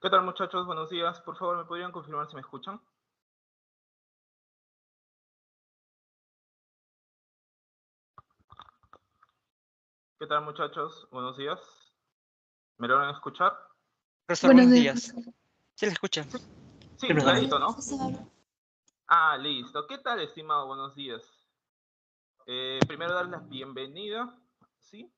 ¿Qué tal, muchachos? Buenos días. Por favor, ¿me podrían confirmar si me escuchan? ¿Qué tal, muchachos? Buenos días. ¿Me logran escuchar? Profesor, Buenos buenos días. días. ¿Se le escucha? Sí, sí, Buenos días. clarito, ¿no? Profesor. Ah, listo. ¿Qué tal, estimado? Buenos días. Primero darles la bienvenida, ¿sí?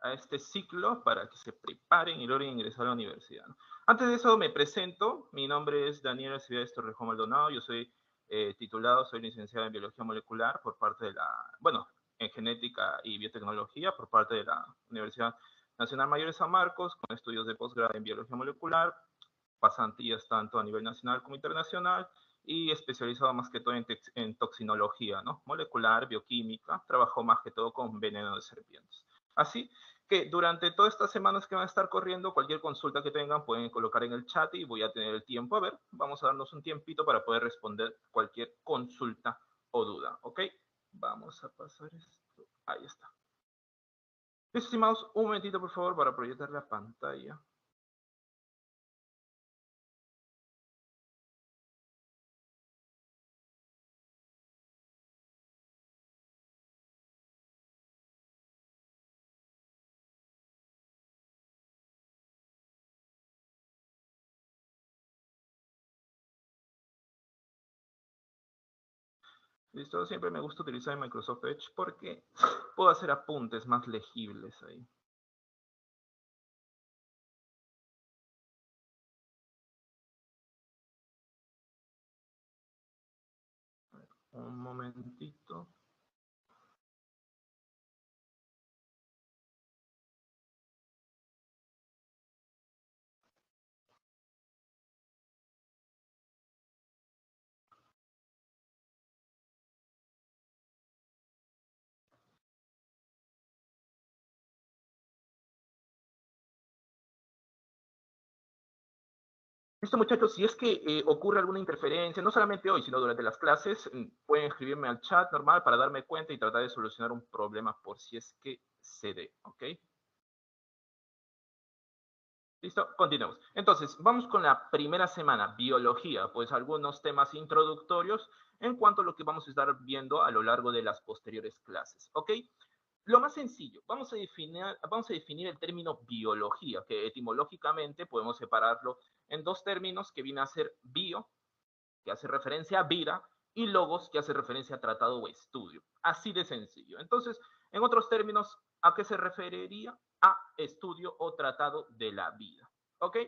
A este ciclo para que se preparen y logren ingresar a la universidad, ¿no? Antes de eso me presento. Mi nombre es Daniel Alcibiades Torrejón Maldonado. Yo soy titulado, soy licenciado en Biología Molecular por parte de en Genética y Biotecnología por parte de la Universidad Nacional Mayor de San Marcos, con estudios de posgrado en Biología Molecular, pasantías tanto a nivel nacional como internacional, y especializado más que todo en toxinología, ¿no? Molecular, bioquímica, trabajo más que todo con veneno de serpientes. Así que durante todas estas semanas que van a estar corriendo, cualquier consulta que tengan pueden colocar en el chat y voy a tener el tiempo. A ver, vamos a darnos un tiempito para poder responder cualquier consulta o duda, ¿ok? Vamos a pasar esto. Ahí está. Estimados, un momentito, por favor, para proyectar la pantalla. Listo, siempre me gusta utilizar Microsoft Edge porque puedo hacer apuntes más legibles ahí. Un momentito. Listo, muchachos, si es que ocurre alguna interferencia, no solamente hoy, sino durante las clases, pueden escribirme al chat normal para darme cuenta y tratar de solucionar un problema por si es que se dé, ¿ok? Listo, continuemos. Entonces, vamos con la primera semana, biología, pues algunos temas introductorios en cuanto a lo que vamos a estar viendo a lo largo de las posteriores clases, ¿ok? Lo más sencillo, vamos a definir el término biología, que etimológicamente podemos separarlo en dos términos que viene a ser bio, que hace referencia a vida, y logos, que hace referencia a tratado o estudio. Así de sencillo. Entonces, en otros términos, ¿a qué se referiría? A estudio o tratado de la vida. ¿Ok?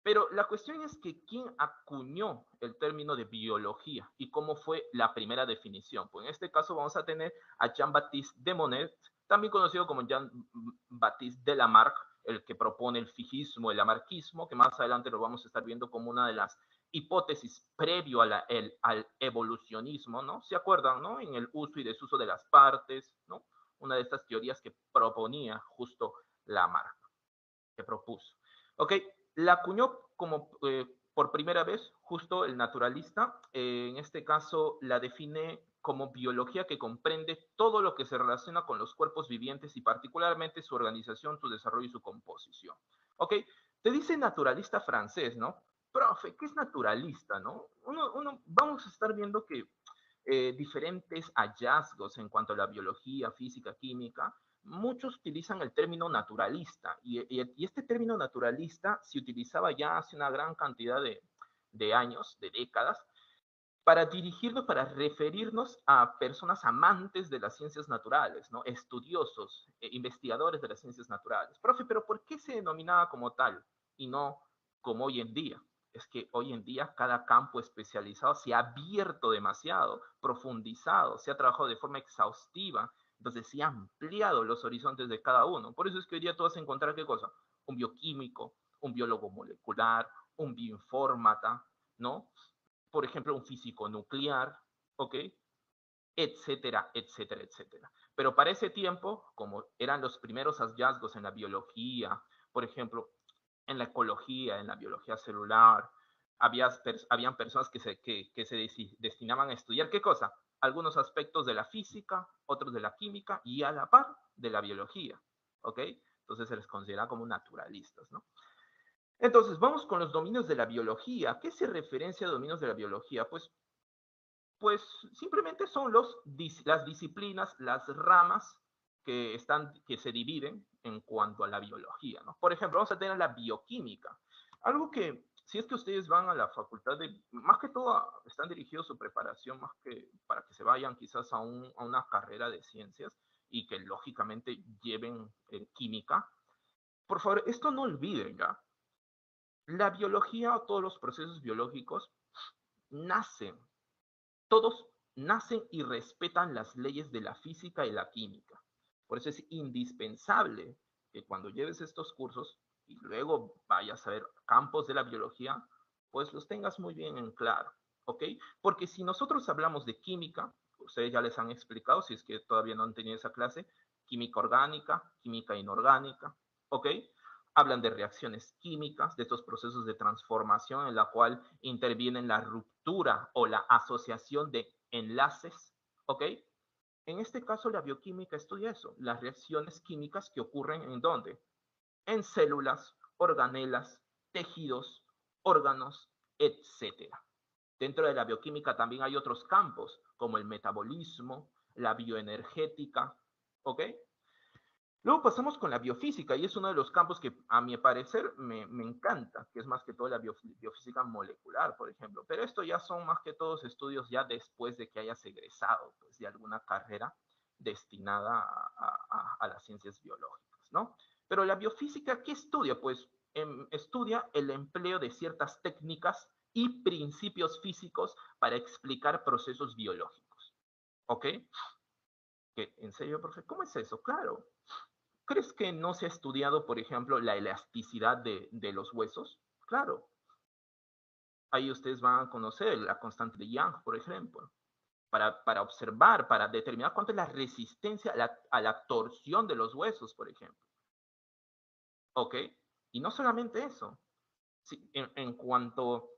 Pero la cuestión es que ¿quién acuñó el término de biología y cómo fue la primera definición? Pues en este caso vamos a tener a Jean-Baptiste de Monnet, también conocido como Jean-Baptiste de Lamarck, el que propone el fijismo, el lamarquismo, que más adelante lo vamos a estar viendo como una de las hipótesis previo al evolucionismo, ¿no? ¿Se acuerdan, no? En el uso y desuso de las partes, ¿no? Una de estas teorías que proponía justo Lamarck, que propuso. ¿Ok? La acuñó como por primera vez justo el naturalista. En este caso la define como biología que comprende todo lo que se relaciona con los cuerpos vivientes y particularmente su organización, su desarrollo y su composición. ¿Ok? Te dice naturalista francés, ¿no? Profe, ¿qué es naturalista, no? Vamos a estar viendo que diferentes hallazgos en cuanto a la biología, física, química, muchos utilizan el término naturalista y este término naturalista se utilizaba ya hace una gran cantidad de años, de décadas, para dirigirnos, para referirnos a personas amantes de las ciencias naturales, ¿no? Estudiosos, investigadores de las ciencias naturales. Profe, pero ¿por qué se denominaba como tal y no como hoy en día? Es que hoy en día cada campo especializado se ha abierto demasiado, profundizado, se ha trabajado de forma exhaustiva, entonces se ha ampliado los horizontes de cada uno. Por eso es que hoy día tú vas a encontrar, ¿qué cosa? Un bioquímico, un biólogo molecular, un bioinformata, ¿no? Por ejemplo, un físico nuclear, ¿ok? Etcétera, etcétera, etcétera. Pero para ese tiempo, como eran los primeros hallazgos en la biología, por ejemplo, en la ecología, en la biología celular, habían personas que se destinaban a estudiar, ¿qué cosa? Algunos aspectos de la física, otros de la química y a la par de la biología, ¿ok? Entonces se les considera como naturalistas, ¿no? Entonces, vamos con los dominios de la biología. ¿Qué se referencia a dominios de la biología? Pues simplemente son las disciplinas, las ramas que se dividen en cuanto a la biología, ¿no? Por ejemplo, vamos a tener la bioquímica. Algo que, si es que ustedes van a la facultad más que todo, están dirigidos su preparación más que para que se vayan quizás a una carrera de ciencias y que lógicamente lleven química. Por favor, esto no olviden, ¿ya? La biología o todos los procesos biológicos nacen, todos nacen y respetan las leyes de la física y la química. Por eso es indispensable que cuando lleves estos cursos y luego vayas a ver campos de la biología, pues los tengas muy bien en claro, ¿ok? Porque si nosotros hablamos de química, ustedes ya les han explicado, si es que todavía no han tenido esa clase, química orgánica, química inorgánica, ¿ok? Hablan de reacciones químicas, de estos procesos de transformación en la cual intervienen la ruptura o la asociación de enlaces, ¿ok? En este caso, la bioquímica estudia eso, las reacciones químicas que ocurren ¿en dónde? En células, organelas, tejidos, órganos, etcétera. Dentro de la bioquímica también hay otros campos, como el metabolismo, la bioenergética, ¿ok? Luego pasamos con la biofísica, y es uno de los campos que a mi parecer me encanta, que es más que todo la biofísica molecular, por ejemplo. Pero esto ya son más que todos estudios ya después de que hayas egresado pues, de alguna carrera destinada a las ciencias biológicas, ¿no? Pero la biofísica, ¿qué estudia? Pues estudia el empleo de ciertas técnicas y principios físicos para explicar procesos biológicos, ¿ok? ¿Qué? ¿En serio, profe? ¿Cómo es eso? Claro. ¿Crees que no se ha estudiado, por ejemplo, la elasticidad de los huesos? Claro. Ahí ustedes van a conocer la constante de Young, por ejemplo, para observar, para determinar cuánto es la resistencia a la torsión de los huesos, por ejemplo. ¿Ok? Y no solamente eso. Sí, en cuanto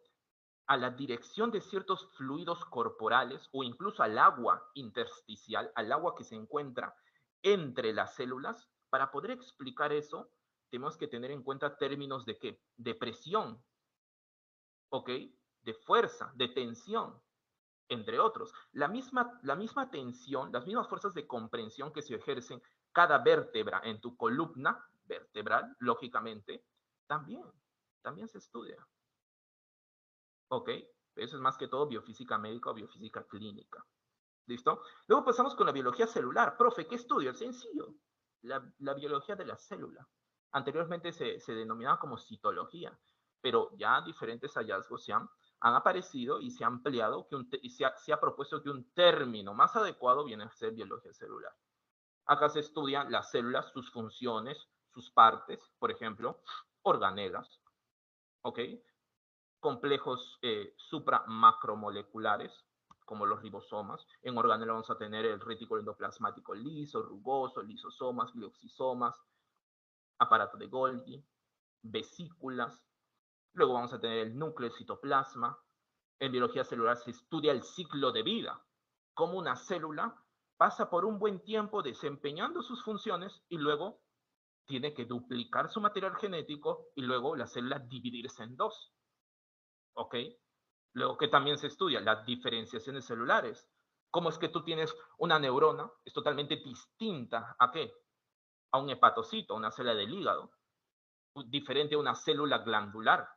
a la dirección de ciertos fluidos corporales o incluso al agua intersticial, al agua que se encuentra entre las células, para poder explicar eso, tenemos que tener en cuenta términos de qué? De presión, ¿ok? De fuerza, de tensión, entre otros. La misma tensión, las mismas fuerzas de comprensión que se ejercen cada vértebra en tu columna vertebral, lógicamente, también, también se estudia. ¿Ok? Eso es más que todo biofísica médica o biofísica clínica. ¿Listo? Luego pasamos con la biología celular. Profe, ¿qué estudio? Es sencillo. La biología de la célula. Anteriormente se denominaba como citología, pero ya diferentes hallazgos han aparecido y se ha ampliado y se ha propuesto que un término más adecuado viene a ser biología celular. Acá se estudian las células, sus funciones, sus partes, por ejemplo, organelas, ¿ok? Complejos supramacromoleculares, como los ribosomas. En organela vamos a tener el retículo endoplasmático liso, rugoso, lisosomas, glioxisomas, aparato de Golgi, vesículas. Luego vamos a tener el núcleo citoplasma. En biología celular se estudia el ciclo de vida, cómo una célula pasa por un buen tiempo desempeñando sus funciones y luego tiene que duplicar su material genético y luego la célula dividirse en dos. ¿Ok? Luego que también se estudia las diferenciaciones celulares. ¿Cómo es que tú tienes una neurona? Es totalmente distinta ¿a qué? A un hepatocito, a una célula del hígado. Diferente a una célula glandular.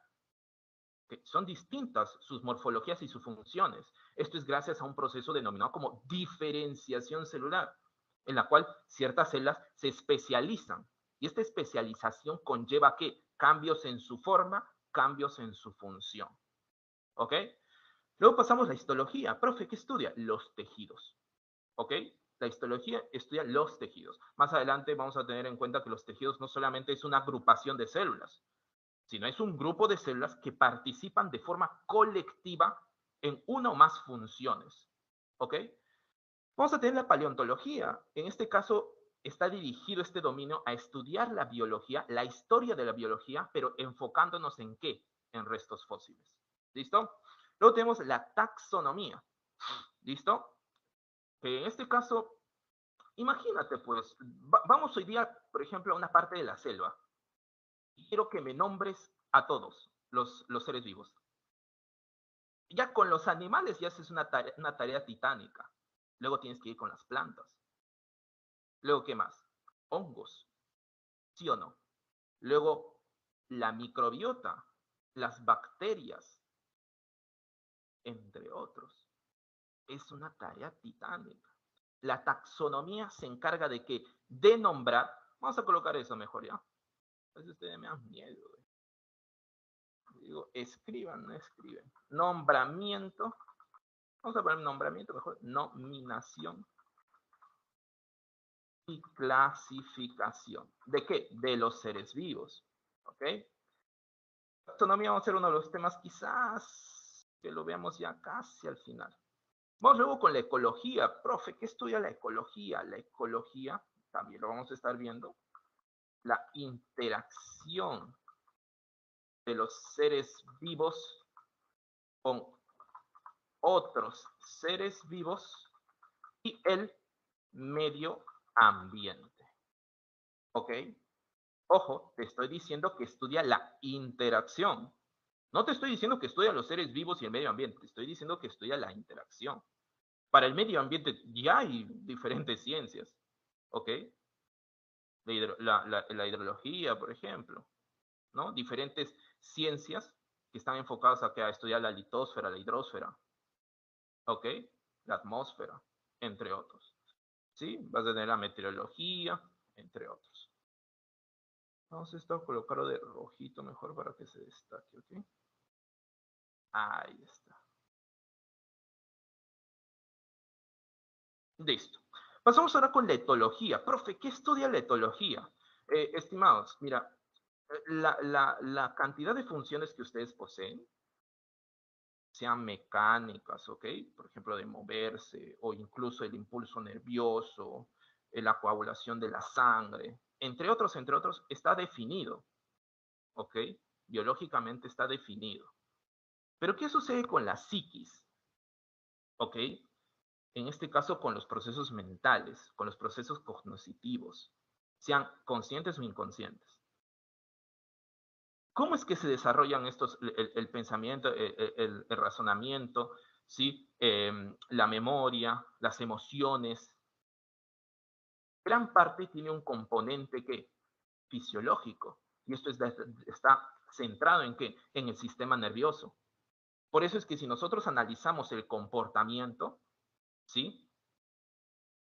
Que son distintas sus morfologías y sus funciones. Esto es gracias a un proceso denominado como diferenciación celular, en la cual ciertas células se especializan. Y esta especialización conlleva ¿qué? Cambios en su forma, cambios en su función. ¿Ok? Luego pasamos a la histología. Profe, ¿qué estudia? Los tejidos. ¿Ok? La histología estudia los tejidos. Más adelante vamos a tener en cuenta que los tejidos no solamente es una agrupación de células, sino es un grupo de células que participan de forma colectiva en una o más funciones. ¿Ok? Vamos a tener la paleontología. En este caso, está dirigido este dominio a estudiar la biología, la historia de la biología, pero enfocándonos en qué? En restos fósiles. ¿Listo? Luego tenemos la taxonomía. ¿Listo? Que en este caso, imagínate pues, vamos hoy día, por ejemplo, a una parte de la selva. Y quiero que me nombres a todos los seres vivos. Ya con los animales ya es una tarea titánica. Luego tienes que ir con las plantas. Luego, ¿qué más? Hongos, ¿sí o no? Luego, la microbiota, las bacterias, entre otros. Es una tarea titánica. La taxonomía se encarga de que, de nombrar, vamos a colocar eso mejor ya. Pues ustedes me dan miedo. Digo, escriban, no escriben. Nombramiento, vamos a poner nombramiento mejor, nominación y clasificación. ¿De qué? De los seres vivos. ¿Ok? Taxonomía va a ser uno de los temas quizás que lo veamos ya casi al final. Vamos luego con la ecología. Profe, ¿qué estudia la ecología? La ecología, también lo vamos a estar viendo, la interacción de los seres vivos con otros seres vivos y el medio ambiente. ¿Ok? Ojo, te estoy diciendo que estudia la interacción. No te estoy diciendo que estudia los seres vivos y el medio ambiente, te estoy diciendo que estudia la interacción. Para el medio ambiente ya hay diferentes ciencias, ¿ok? La hidrología, por ejemplo, ¿no? Diferentes ciencias que están enfocadas a estudiar la litosfera, la hidrosfera, ¿ok? La atmósfera, entre otros, ¿sí? Vas a tener la meteorología, entre otros. Vamos a colocarlo de rojito mejor para que se destaque, ¿ok? Ahí está. Listo. Pasamos ahora con la etología. Profe, ¿qué estudia la etología? Estimados, mira, la cantidad de funciones que ustedes poseen, sean mecánicas, ¿ok? Por ejemplo, de moverse, o incluso el impulso nervioso, la coagulación de la sangre, entre otros, está definido, ¿ok? Biológicamente está definido. Pero ¿qué sucede con la psiquis? ¿Ok? En este caso con los procesos mentales, con los procesos cognitivos, sean conscientes o inconscientes. ¿Cómo es que se desarrollan estos, el pensamiento, el razonamiento, ¿sí? La memoria, las emociones? Gran parte tiene un componente que fisiológico, y esto está centrado en qué? En el sistema nervioso. Por eso es que si nosotros analizamos el comportamiento, ¿sí?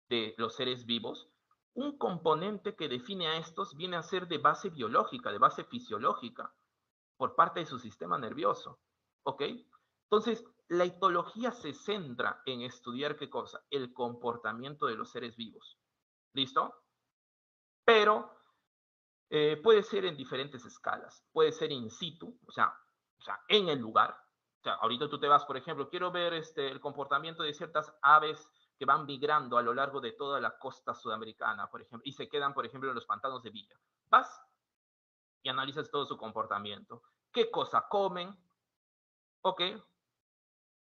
De los seres vivos, un componente que define a estos viene a ser de base biológica, de base fisiológica, por parte de su sistema nervioso. ¿Ok? Entonces, la etología se centra en estudiar qué cosa? El comportamiento de los seres vivos. ¿Listo? Pero puede ser en diferentes escalas. Puede ser in situ, o sea, en el lugar. O sea, ahorita tú te vas, por ejemplo, quiero ver el comportamiento de ciertas aves que van migrando a lo largo de toda la costa sudamericana, por ejemplo, y se quedan, por ejemplo, en los pantanos de Villa. Vas y analizas todo su comportamiento. ¿Qué cosa comen? ¿Ok?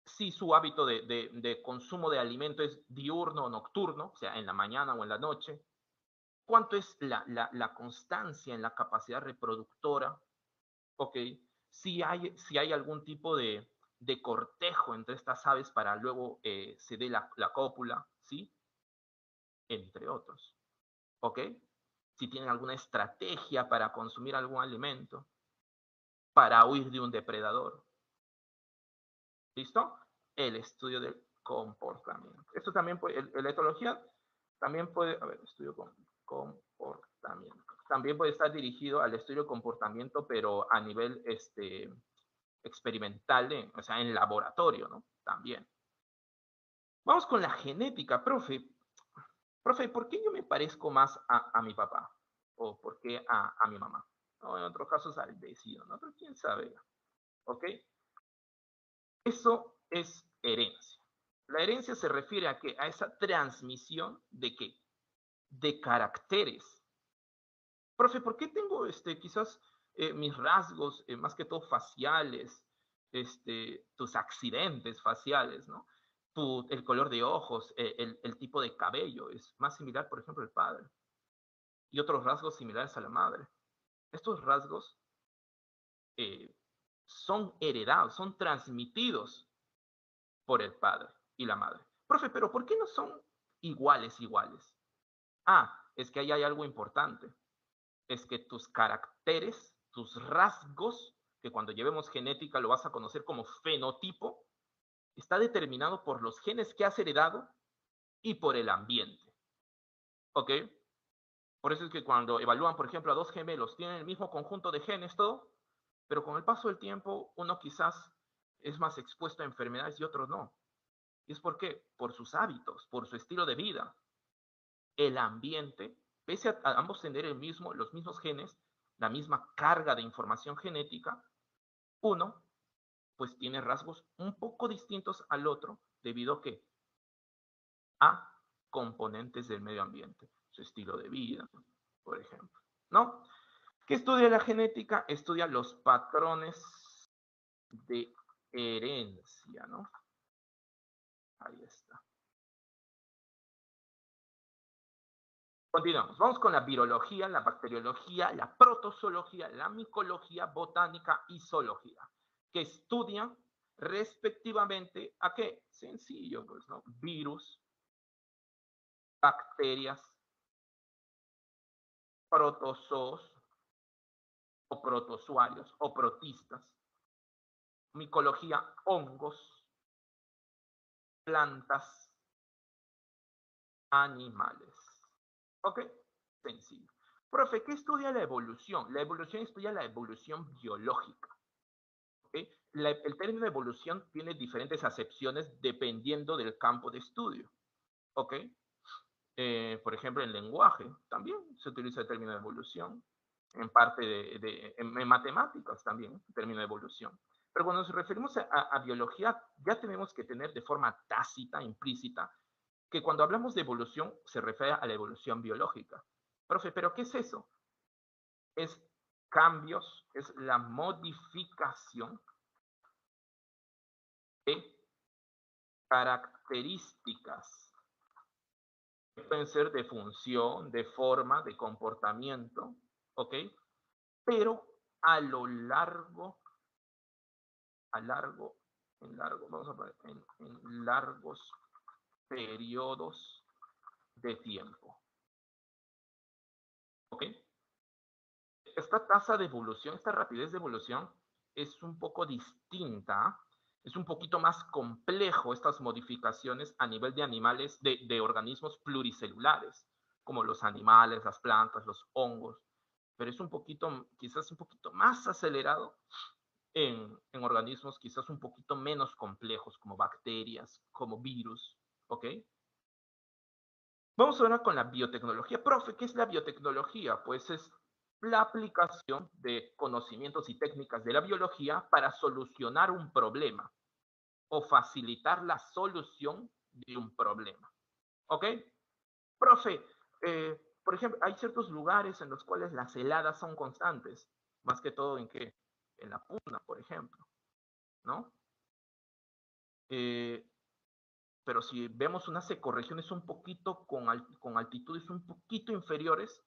Si su hábito de consumo de alimento es diurno o nocturno, o sea, en la mañana o en la noche. ¿Cuánto es la constancia en la capacidad reproductora? ¿Ok? Si hay algún tipo de cortejo entre estas aves para luego se dé la cópula, ¿sí? Entre otros. ¿Ok? Si tienen alguna estrategia para consumir algún alimento, para huir de un depredador. ¿Listo? El estudio del comportamiento. Esto también puede, la etología también puede, a ver, estudio con comportamiento. También puede estar dirigido al estudio de comportamiento, pero a nivel experimental, o sea, en laboratorio, ¿no? También. Vamos con la genética, profe. Profe, ¿por qué yo me parezco más a mi papá? ¿O por qué a mi mamá? O en otros casos al vecino, ¿no? Pero quién sabe. ¿Ok? Eso es herencia. La herencia se refiere a, a esa transmisión de qué? De caracteres. Profe, ¿por qué tengo quizás mis rasgos, más que todo faciales, tus accidentes faciales, ¿no? El color de ojos, el tipo de cabello es más similar, por ejemplo, al padre. Y otros rasgos similares a la madre. Estos rasgos son heredados, son transmitidos por el padre y la madre. Profe, pero ¿por qué no son iguales? Es que ahí hay algo importante. Es que tus caracteres, tus rasgos, que cuando llevemos genética lo vas a conocer como fenotipo, está determinado por los genes que has heredado y por el ambiente. ¿Ok? Por eso es que cuando evalúan, por ejemplo, a dos gemelos, tienen el mismo conjunto de genes, todo, pero con el paso del tiempo, uno quizás es más expuesto a enfermedades y otro no. ¿Y es por qué? Por sus hábitos, por su estilo de vida. El ambiente, pese a ambos tener los mismos genes, la misma carga de información genética, uno pues tiene rasgos un poco distintos al otro debido a componentes del medio ambiente, su estilo de vida, por ejemplo, ¿no? ¿Qué estudia la genética? Estudia los patrones de herencia, ¿no? Ahí está. Continuamos. Vamos con la virología, la bacteriología, la protozoología, la micología, botánica y zoología, que estudian respectivamente a qué? Sencillo, pues, ¿no? Virus, bacterias, protozoos o protozoarios o protistas. Micología, hongos, plantas, animales. ¿Ok? Sencillo. Profe, ¿qué estudia la evolución? La evolución estudia la evolución biológica. ¿Okay? El término evolución tiene diferentes acepciones dependiendo del campo de estudio. ¿Ok? Por ejemplo, en lenguaje también se utiliza el término evolución. En parte en matemáticas también, el término evolución. Pero cuando nos referimos a biología, ya tenemos que tener de forma tácita, implícita, que cuando hablamos de evolución se refiere a la evolución biológica. Profe, ¿pero qué es eso? Es cambios, es la modificación de características que pueden ser de función, de forma, de comportamiento, ¿ok? Pero a lo largo, vamos a poner, en largos periodos de tiempo, ¿ok? Esta tasa de evolución, esta rapidez de evolución es un poco distinta, es un poquito más complejo estas modificaciones a nivel de animales, de organismos pluricelulares, como los animales, las plantas, los hongos, pero es un poquito, quizás un poquito más acelerado en organismos quizás un poquito menos complejos, como bacterias, como virus, ¿ok? Vamos ahora con la biotecnología. Profe, ¿qué es la biotecnología? Pues es la aplicación de conocimientos y técnicas de la biología para solucionar un problema o facilitar la solución de un problema. ¿Ok? Profe, por ejemplo, hay ciertos lugares en los cuales las heladas son constantes, más que todo en qué? En la puna, por ejemplo, ¿no? Pero si vemos unas ecorregiones un poquito con altitudes un poquito inferiores,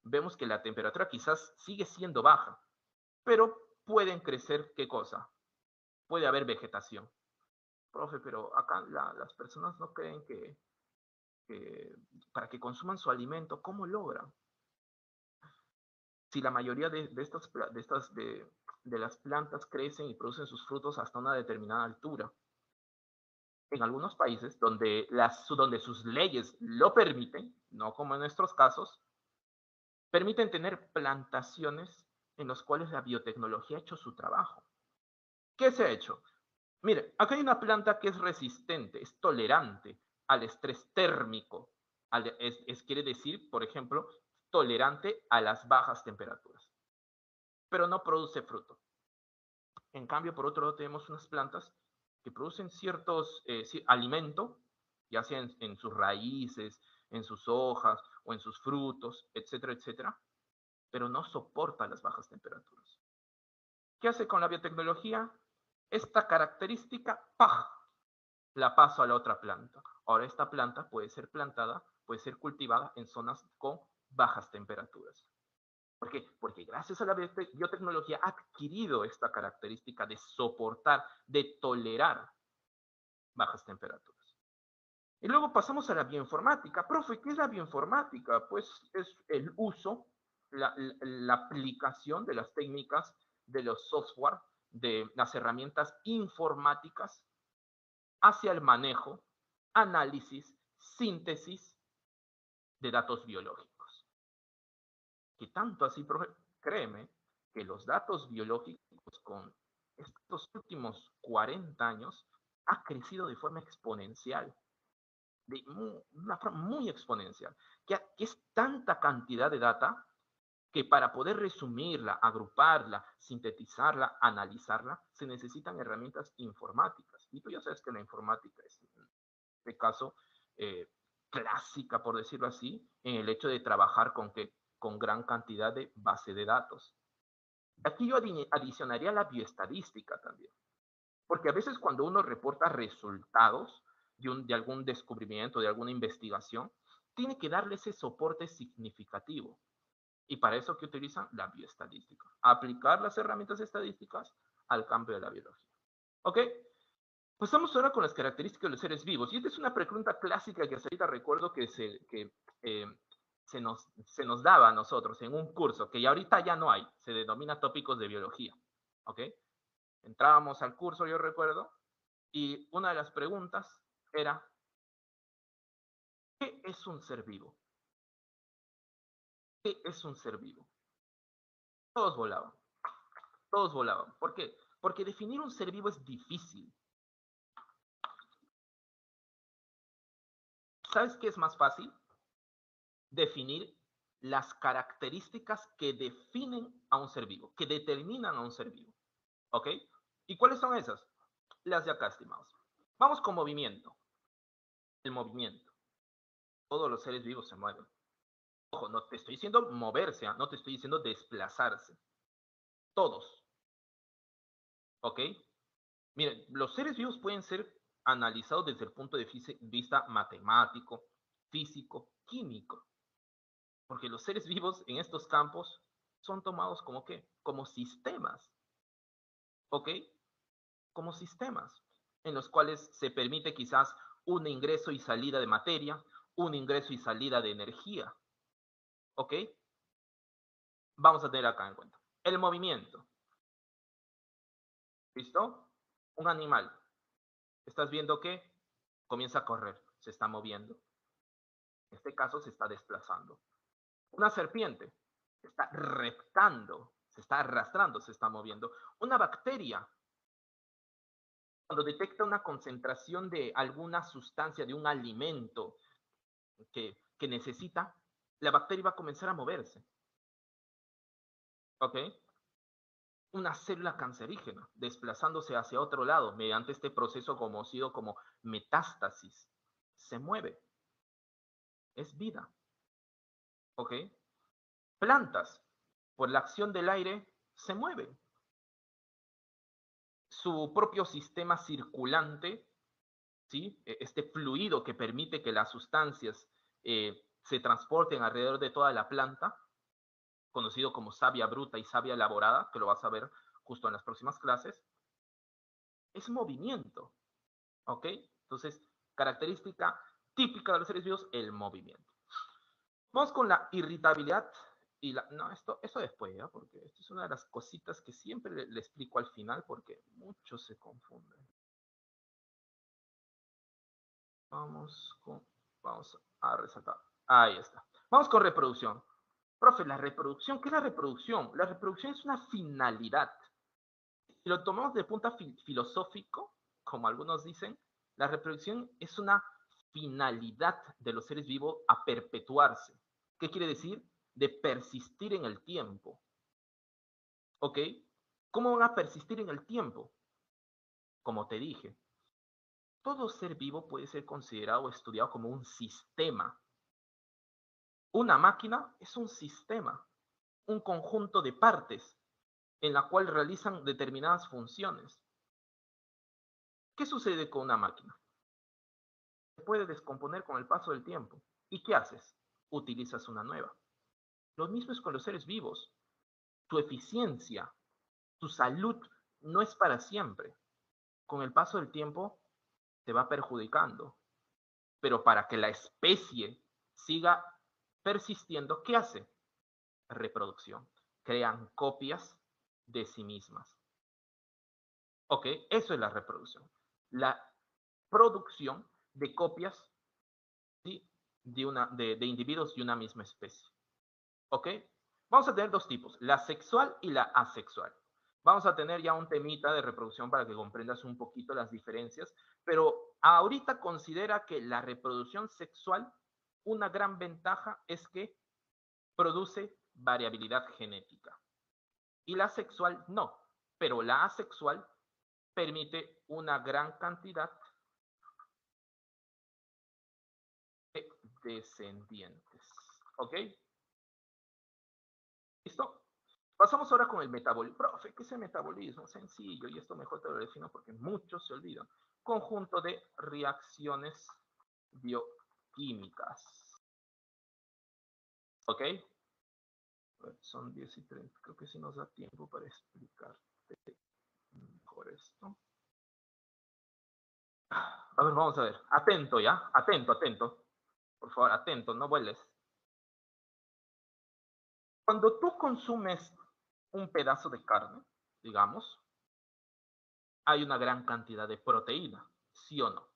vemos que la temperatura quizás sigue siendo baja, pero pueden crecer, ¿qué cosa? Puede haber vegetación. Profe, pero acá las personas no creen que para que consuman su alimento, ¿cómo logran? Si la mayoría de las plantas crecen y producen sus frutos hasta una determinada altura, en algunos países donde sus leyes lo permiten, no como en nuestros casos, permiten tener plantaciones en las cuales la biotecnología ha hecho su trabajo. ¿Qué se ha hecho? Mire, acá hay una planta que es resistente, es tolerante al estrés térmico. Quiere decir, por ejemplo, tolerante a las bajas temperaturas, pero no produce fruto. En cambio, por otro lado, tenemos unas plantas que producen ciertos alimentos, ya sea en sus raíces, en sus hojas o en sus frutos, etcétera, etcétera, pero no soporta las bajas temperaturas. ¿Qué hace con la biotecnología? Esta característica, ¡pah!, la paso a la otra planta. Ahora esta planta puede ser plantada, puede ser cultivada en zonas con bajas temperaturas. ¿Por qué? Porque gracias a la biotecnología ha adquirido esta característica de soportar, de tolerar bajas temperaturas. Y luego pasamos a la bioinformática. Profe, ¿qué es la bioinformática? Pues es el uso, la aplicación de las técnicas, de los software, de las herramientas informáticas hacia el manejo, análisis, síntesis de datos biológicos. Y tanto así, profe, créeme que los datos biológicos con estos últimos 40 años ha crecido de forma exponencial, de una forma muy exponencial, que es tanta cantidad de data que para poder resumirla, agruparla, sintetizarla, analizarla, se necesitan herramientas informáticas. Y tú ya sabes que la informática es, en este caso, eh, clásica, por decirlo así, en el hecho de trabajar con gran cantidad de base de datos. Aquí yo adicionaría la bioestadística también, porque a veces cuando uno reporta resultados de algún descubrimiento, de alguna investigación, tiene que darle ese soporte significativo. Y para eso, ¿qué utilizan? La bioestadística. Aplicar las herramientas estadísticas al campo de la biología. ¿Ok? Pues estamos ahora con las características de los seres vivos. Y esta es una pregunta clásica que hasta ahorita recuerdo que se nos daba a nosotros en un curso, que ya ahorita ya no hay. Se denomina tópicos de biología. ¿Ok? Entrábamos al curso, yo recuerdo, y una de las preguntas era, ¿qué es un ser vivo? ¿Qué es un ser vivo? Todos volaban. Todos volaban. ¿Por qué? Porque definir un ser vivo es difícil. ¿Sabes qué es más fácil? Definir las características que definen a un ser vivo, que determinan a un ser vivo. ¿Ok? ¿Y cuáles son esas? Las de acá, estimados. Vamos con movimiento. El movimiento. Todos los seres vivos se mueven. Ojo, no te estoy diciendo moverse, no te estoy diciendo desplazarse. Todos. ¿Ok? Miren, los seres vivos pueden ser analizados desde el punto de vista matemático, físico, químico. Porque los seres vivos en estos campos son tomados como qué? Como sistemas. ¿Ok? Como sistemas en los cuales se permite quizás un ingreso y salida de materia, un ingreso y salida de energía. ¿Ok? Vamos a tener acá en cuenta. El movimiento. ¿Listo? Un animal. Estás viendo que comienza a correr, se está moviendo. En este caso se está desplazando. Una serpiente se está reptando, se está arrastrando, se está moviendo. Una bacteria, cuando detecta una concentración de alguna sustancia, de un alimento que necesita, la bacteria va a comenzar a moverse. ¿Ok? Una célula cancerígena desplazándose hacia otro lado mediante este proceso conocido como metástasis. Se mueve. Es vida. ¿Ok? Plantas, por la acción del aire, se mueven. Su propio sistema circulante, ¿sí? Este fluido que permite que las sustancias se transporten alrededor de toda la planta, conocido como savia bruta y savia elaborada, que lo vas a ver justo en las próximas clases, es movimiento. ¿Ok? Entonces, característica típica de los seres vivos, el movimiento. Vamos con la irritabilidad y la... No, eso después, ¿ya? Porque esto es una de las cositas que siempre le explico al final porque muchos se confunden. Vamos a resaltar. Ahí está. Vamos con reproducción. Profe, la reproducción, ¿qué es la reproducción? La reproducción es una finalidad. Si lo tomamos de punto filosófico, como algunos dicen, la reproducción es una finalidad de los seres vivos a perpetuarse. ¿Qué quiere decir? De persistir en el tiempo. ¿Ok? ¿Cómo van a persistir en el tiempo? Como te dije, todo ser vivo puede ser considerado o estudiado como un sistema. Una máquina es un sistema, un conjunto de partes en la cual realizan determinadas funciones. ¿Qué sucede con una máquina? Se puede descomponer con el paso del tiempo. ¿Y qué haces? Utilizas una nueva. Lo mismo es con los seres vivos. Tu eficiencia, tu salud no es para siempre. Con el paso del tiempo te va perjudicando. Pero para que la especie siga persistiendo, ¿qué hace? Reproducción. Crean copias de sí mismas. ¿Ok? Eso es la reproducción. La producción de copias, ¿sí? de individuos de una misma especie. ¿Ok? Vamos a tener dos tipos, la sexual y la asexual. Vamos a tener ya un temita de reproducción para que comprendas un poquito las diferencias, pero ahorita considera que la reproducción sexual, una gran ventaja es que produce variabilidad genética. Y la sexual no, pero la asexual permite una gran cantidad de descendientes. ¿Ok? ¿Listo? Pasamos ahora con el metabolismo. Profe, ¿qué es el metabolismo? Sencillo, y esto mejor te lo defino porque muchos se olvidan. Conjunto de reacciones bioquímicas. ¿Ok? Son 10 y 30. Creo que sí nos da tiempo para explicarte mejor esto. A ver, vamos a ver. Atento, ¿ya? Atento, atento. Por favor, atento, no vueles. Cuando tú consumes un pedazo de carne, digamos, hay una gran cantidad de proteína, ¿sí o no?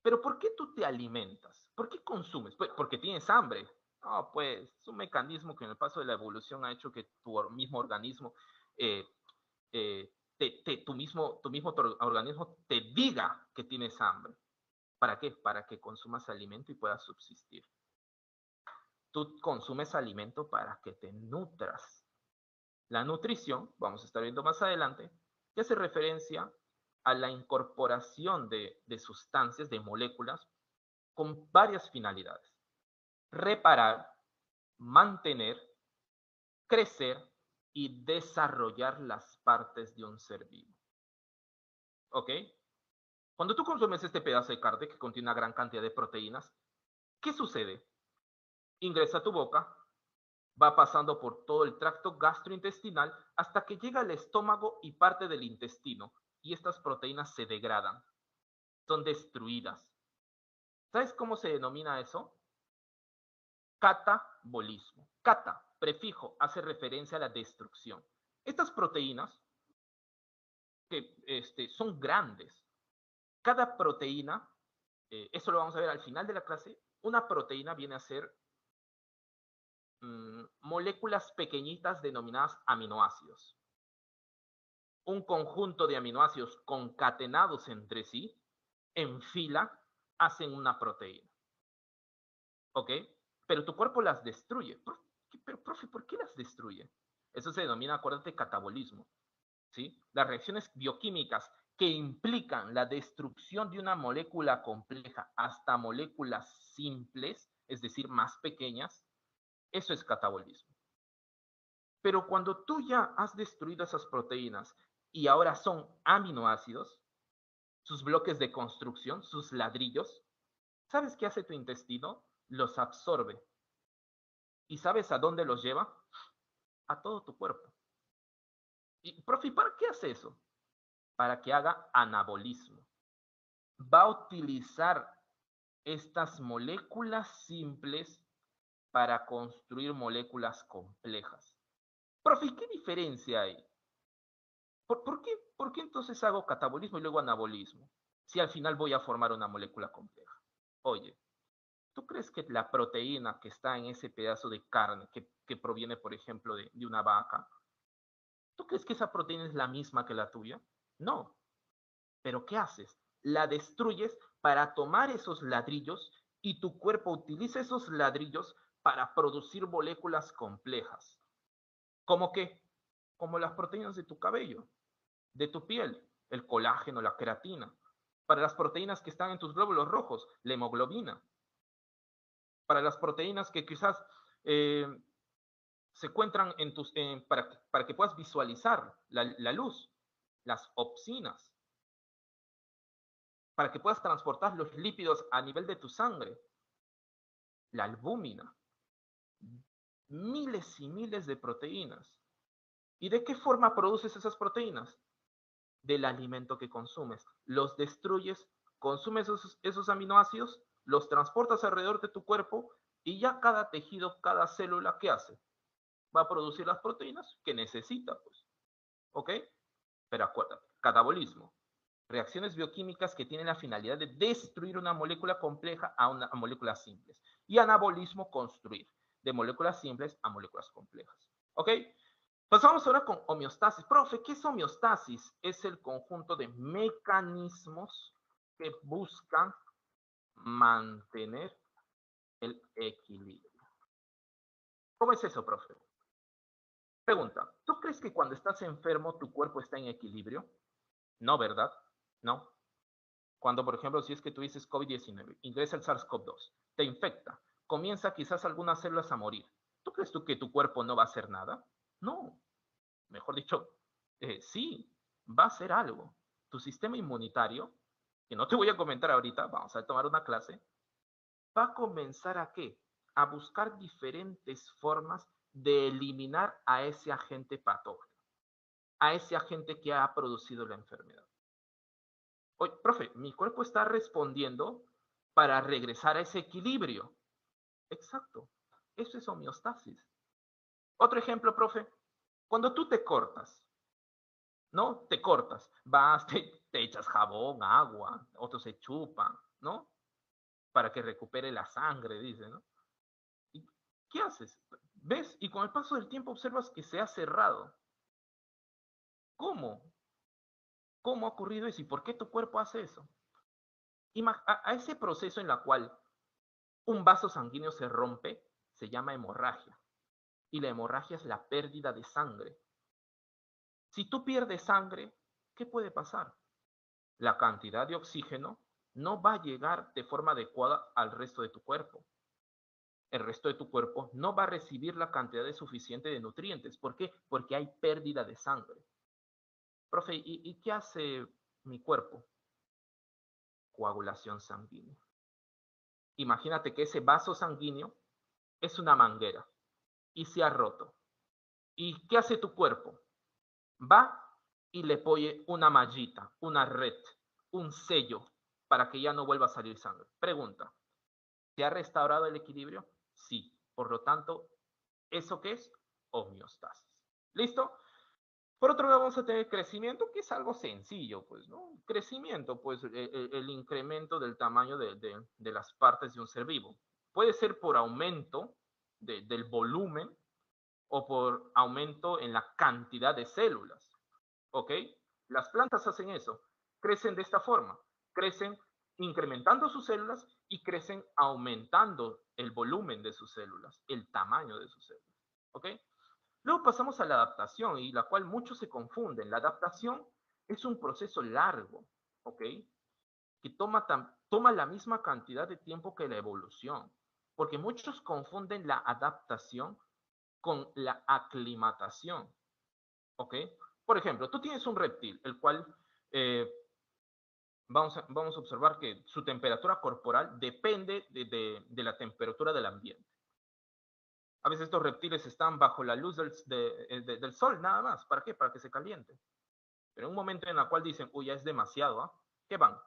Pero ¿por qué tú te alimentas? ¿Por qué consumes? Pues porque tienes hambre. No, pues es un mecanismo que en el paso de la evolución ha hecho que tu mismo organismo, eh, tu mismo organismo te diga que tienes hambre. ¿Para qué? Para que consumas alimento y puedas subsistir. Tú consumes alimento para que te nutras. La nutrición, vamos a estar viendo más adelante, que hace referencia a la incorporación de sustancias, de moléculas, con varias finalidades. Reparar, mantener, crecer y desarrollar las partes de un ser vivo. ¿Ok? Cuando tú consumes este pedazo de carne que contiene una gran cantidad de proteínas, ¿qué sucede? Ingresa a tu boca, va pasando por todo el tracto gastrointestinal hasta que llega al estómago y parte del intestino, y estas proteínas se degradan, son destruidas. ¿Sabes cómo se denomina eso? Catabolismo. Cata, prefijo, hace referencia a la destrucción. Estas proteínas, que son grandes, cada proteína, eso lo vamos a ver al final de la clase, una proteína viene a ser moléculas pequeñitas denominadas aminoácidos. Un conjunto de aminoácidos concatenados entre sí, en fila, hacen una proteína. ¿Ok? Pero tu cuerpo las destruye. Pero, profe, ¿por qué las destruye? Eso se denomina, acuérdate, catabolismo. ¿Sí? Las reacciones bioquímicas que implican la destrucción de una molécula compleja hasta moléculas simples, es decir, más pequeñas, eso es catabolismo. Pero cuando tú ya has destruido esas proteínas y ahora son aminoácidos, sus bloques de construcción, sus ladrillos, ¿sabes qué hace tu intestino? Los absorbe. ¿Y sabes a dónde los lleva? A todo tu cuerpo. Y, profe, ¿para qué hace eso? Para que haga anabolismo. Va a utilizar estas moléculas simples para construir moléculas complejas. Profe, ¿qué diferencia hay? ¿Por qué entonces hago catabolismo y luego anabolismo? Si al final voy a formar una molécula compleja. Oye, ¿tú crees que la proteína que está en ese pedazo de carne que proviene, por ejemplo, de una vaca, ¿tú crees que esa proteína es la misma que la tuya? No. ¿Pero qué haces? La destruyes para tomar esos ladrillos y tu cuerpo utiliza esos ladrillos para producir moléculas complejas. ¿Cómo qué? Como las proteínas de tu cabello, de tu piel, el colágeno, la creatina. Para las proteínas que están en tus glóbulos rojos, la hemoglobina. Para las proteínas que quizás se encuentran para que puedas visualizar la luz, las opsinas, para que puedas transportar los lípidos a nivel de tu sangre, la albúmina. miles y miles de proteínas. ¿Y de qué forma produces esas proteínas? Del alimento que consumes. Los destruyes, consumes esos aminoácidos, los transportas alrededor de tu cuerpo y ya cada tejido, cada célula, ¿qué hace? Va a producir las proteínas que necesita, pues. ¿Ok? Pero acuérdate, catabolismo. Reacciones bioquímicas que tienen la finalidad de destruir una molécula compleja a moléculas simples. Y anabolismo, construir de moléculas simples a moléculas complejas. ¿Ok? Pasamos ahora con homeostasis. Profe, ¿qué es homeostasis? Es el conjunto de mecanismos que buscan mantener el equilibrio. ¿Cómo es eso, profe? Pregunta, ¿tú crees que cuando estás enfermo tu cuerpo está en equilibrio? No, ¿verdad? No. Cuando, por ejemplo, si es que tú dices COVID-19, ingresa el SARS-CoV-2, te infecta, comienza quizás algunas células a morir. ¿Tú crees tú que tu cuerpo no va a hacer nada? No. Mejor dicho, sí, va a hacer algo. Tu sistema inmunitario, que no te voy a comentar ahorita, vamos a tomar una clase, va a comenzar a ¿qué? A buscar diferentes formas de eliminar a ese agente patógeno, a ese agente que ha producido la enfermedad. Oye, profe, mi cuerpo está respondiendo para regresar a ese equilibrio. Exacto, eso es homeostasis. Otro ejemplo, profe, cuando tú te cortas, ¿no? Te cortas, vas, te echas jabón, agua, otros se chupan, ¿no? Para que recupere la sangre, dice, ¿no? ¿Y qué haces? ¿Ves? Y con el paso del tiempo observas que se ha cerrado. ¿Cómo? ¿Cómo ha ocurrido eso? ¿Y por qué tu cuerpo hace eso? A ese proceso en el cual un vaso sanguíneo se rompe, se llama hemorragia. Y la hemorragia es la pérdida de sangre. Si tú pierdes sangre, ¿qué puede pasar? La cantidad de oxígeno no va a llegar de forma adecuada al resto de tu cuerpo. El resto de tu cuerpo no va a recibir la cantidad suficiente de nutrientes. ¿Por qué? Porque hay pérdida de sangre. Profe, ¿y qué hace mi cuerpo? Coagulación sanguínea. Imagínate que ese vaso sanguíneo es una manguera y se ha roto. ¿Y qué hace tu cuerpo? Va y le pone una mallita, una red, un sello para que ya no vuelva a salir sangre. Pregunta, ¿se ha restaurado el equilibrio? Sí. Por lo tanto, ¿eso qué es? Homeostasis. ¿Listo? Por otro lado, vamos a tener crecimiento, que es algo sencillo, pues, ¿no? Crecimiento, pues, el incremento del tamaño de las partes de un ser vivo. Puede ser por aumento del volumen o por aumento en la cantidad de células. ¿Ok? Las plantas hacen eso. Crecen de esta forma. Crecen incrementando sus células y crecen aumentando el volumen de sus células, el tamaño de sus células. ¿Ok? Luego pasamos a la adaptación, y la cual muchos se confunden. La adaptación es un proceso largo, ¿ok? Que toma la misma cantidad de tiempo que la evolución, porque muchos confunden la adaptación con la aclimatación, ¿ok? Por ejemplo, tú tienes un reptil, el cual eh, vamos a observar que su temperatura corporal depende de la temperatura del ambiente. A veces estos reptiles están bajo la luz del sol nada más. ¿Para qué? Para que se caliente. Pero en un momento en el cual dicen, uy, ya es demasiado, ¿ah? ¿Qué van?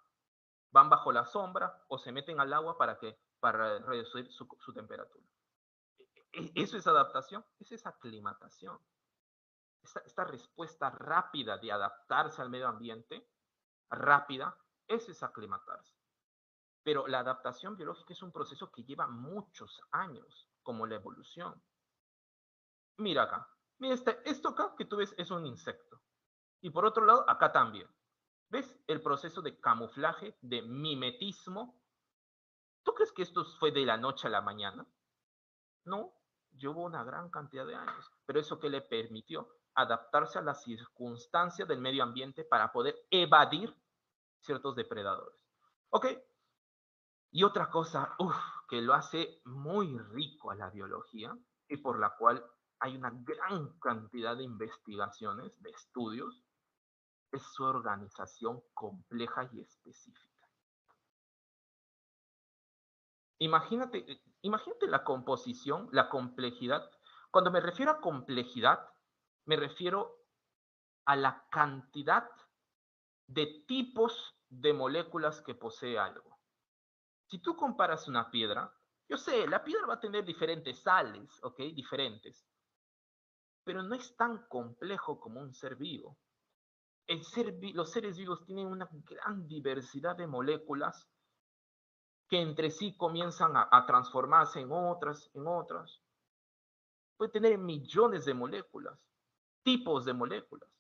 Van bajo la sombra o se meten al agua para reducir su temperatura. ¿Eso es adaptación? Eso es aclimatación. Esta respuesta rápida de adaptarse al medio ambiente, rápida, eso es aclimatarse. Pero la adaptación biológica es un proceso que lleva muchos años, como la evolución. Mira acá. Mira, esto acá que tú ves es un insecto. Y por otro lado, acá también. ¿Ves el proceso de camuflaje, de mimetismo? ¿Tú crees que esto fue de la noche a la mañana? No, llevó una gran cantidad de años. Pero eso que le permitió adaptarse a las circunstancias del medio ambiente para poder evadir ciertos depredadores. ¿Ok? Y otra cosa, que lo hace muy rico a la biología y por la cual hay una gran cantidad de investigaciones, de estudios, es su organización compleja y específica. Imagínate la composición, la complejidad Cuando me refiero a complejidad, me refiero a la cantidad de tipos de moléculas que posee algo. Si tú comparas una piedra, yo sé, la piedra va a tener diferentes sales, ¿ok? Diferentes. Pero no es tan complejo como un ser vivo. Los seres vivos tienen una gran diversidad de moléculas que entre sí comienzan a transformarse en otras. Puede tener millones de moléculas, tipos de moléculas.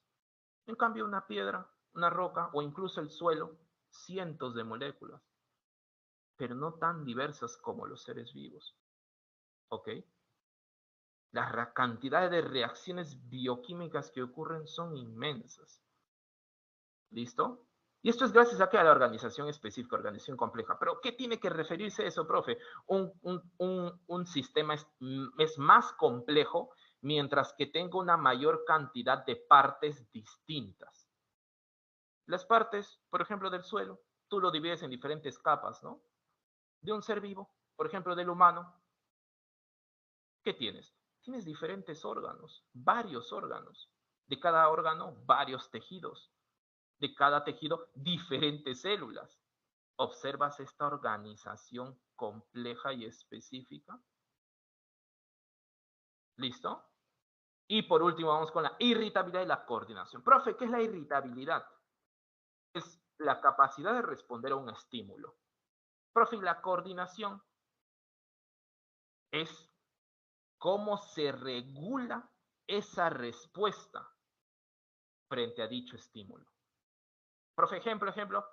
En cambio, una piedra, una roca o incluso el suelo, cientos de moléculas, pero no tan diversas como los seres vivos. ¿Ok? La cantidad de reacciones bioquímicas que ocurren son inmensas. ¿Listo? Y esto es gracias a que a la organización específica, organización compleja. Pero ¿qué tiene que referirse eso, profe? Un sistema es más complejo mientras que tenga una mayor cantidad de partes distintas. Las partes, por ejemplo, del suelo, tú lo divides en diferentes capas, ¿no? De un ser vivo, por ejemplo, del humano. ¿Qué tienes? Tienes diferentes órganos, varios órganos. De cada órgano, varios tejidos. De cada tejido, diferentes células. ¿Observas esta organización compleja y específica? ¿Listo? Y por último, vamos con la irritabilidad y la coordinación. Profe, ¿qué es la irritabilidad? Es la capacidad de responder a un estímulo. Profe, la coordinación es cómo se regula esa respuesta frente a dicho estímulo. Profe, ejemplo.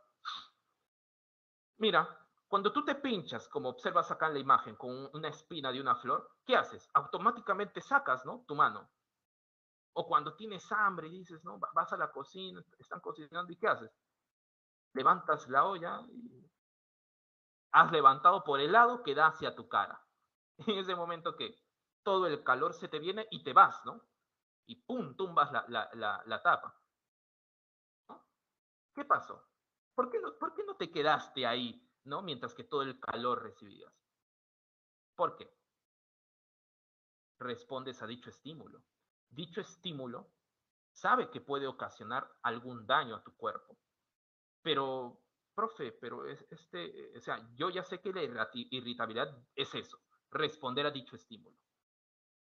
Mira, cuando tú te pinchas, como observas acá en la imagen, con una espina de una flor, ¿qué haces? Automáticamente sacas, ¿no? Tu mano. O cuando tienes hambre y dices, ¿no? Vas a la cocina, están cocinando, ¿y qué haces? Levantas la olla y has levantado por el lado que da hacia tu cara. En ese momento que todo el calor se te viene y te vas, ¿no? Y ¡pum! Tumbas la tapa. ¿No? ¿Qué pasó? ¿Por qué no te quedaste ahí, ¿no? Mientras que todo el calor recibías. ¿Por qué? Respondes a dicho estímulo. Dicho estímulo sabe que puede ocasionar algún daño a tu cuerpo. Pero, profe, o sea, yo ya sé que la irritabilidad es eso, responder a dicho estímulo.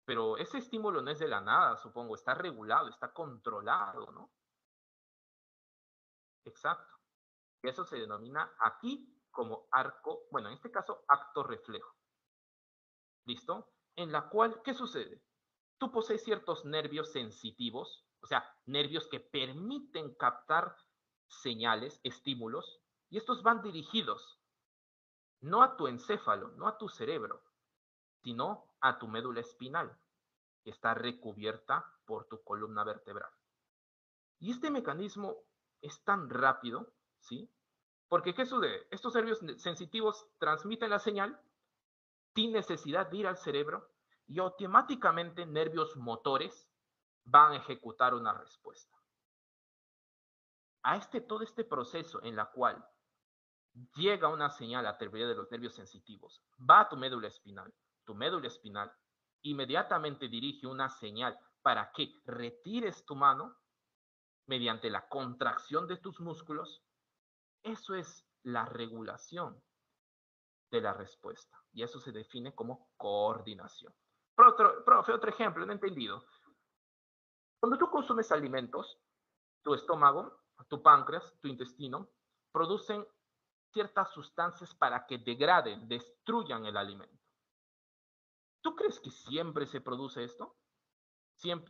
Pero ese estímulo no es de la nada, supongo, está regulado, está controlado, ¿no? Exacto. Y eso se denomina aquí como arco, bueno, en este caso, acto reflejo. ¿Listo? En la cual, ¿qué sucede? Tú posees ciertos nervios sensitivos, o sea, nervios que permiten captar señales, estímulos, y estos van dirigidos no a tu encéfalo, no a tu cerebro, sino a tu médula espinal, que está recubierta por tu columna vertebral. Y este mecanismo es tan rápido, ¿sí? Porque, ¿qué sucede? Estos nervios sensitivos transmiten la señal sin necesidad de ir al cerebro y automáticamente nervios motores van a ejecutar una respuesta. Todo este proceso en la cual llega una señal a través de los nervios sensitivos, va a tu médula espinal inmediatamente dirige una señal para que retires tu mano mediante la contracción de tus músculos. Eso es la regulación de la respuesta y eso se define como coordinación. Profe, otro ejemplo, no he entendido. Cuando tú consumes alimentos, tu estómago, tu páncreas, tu intestino, producen ciertas sustancias para que degraden, destruyan el alimento. ¿Tú crees que siempre se produce esto?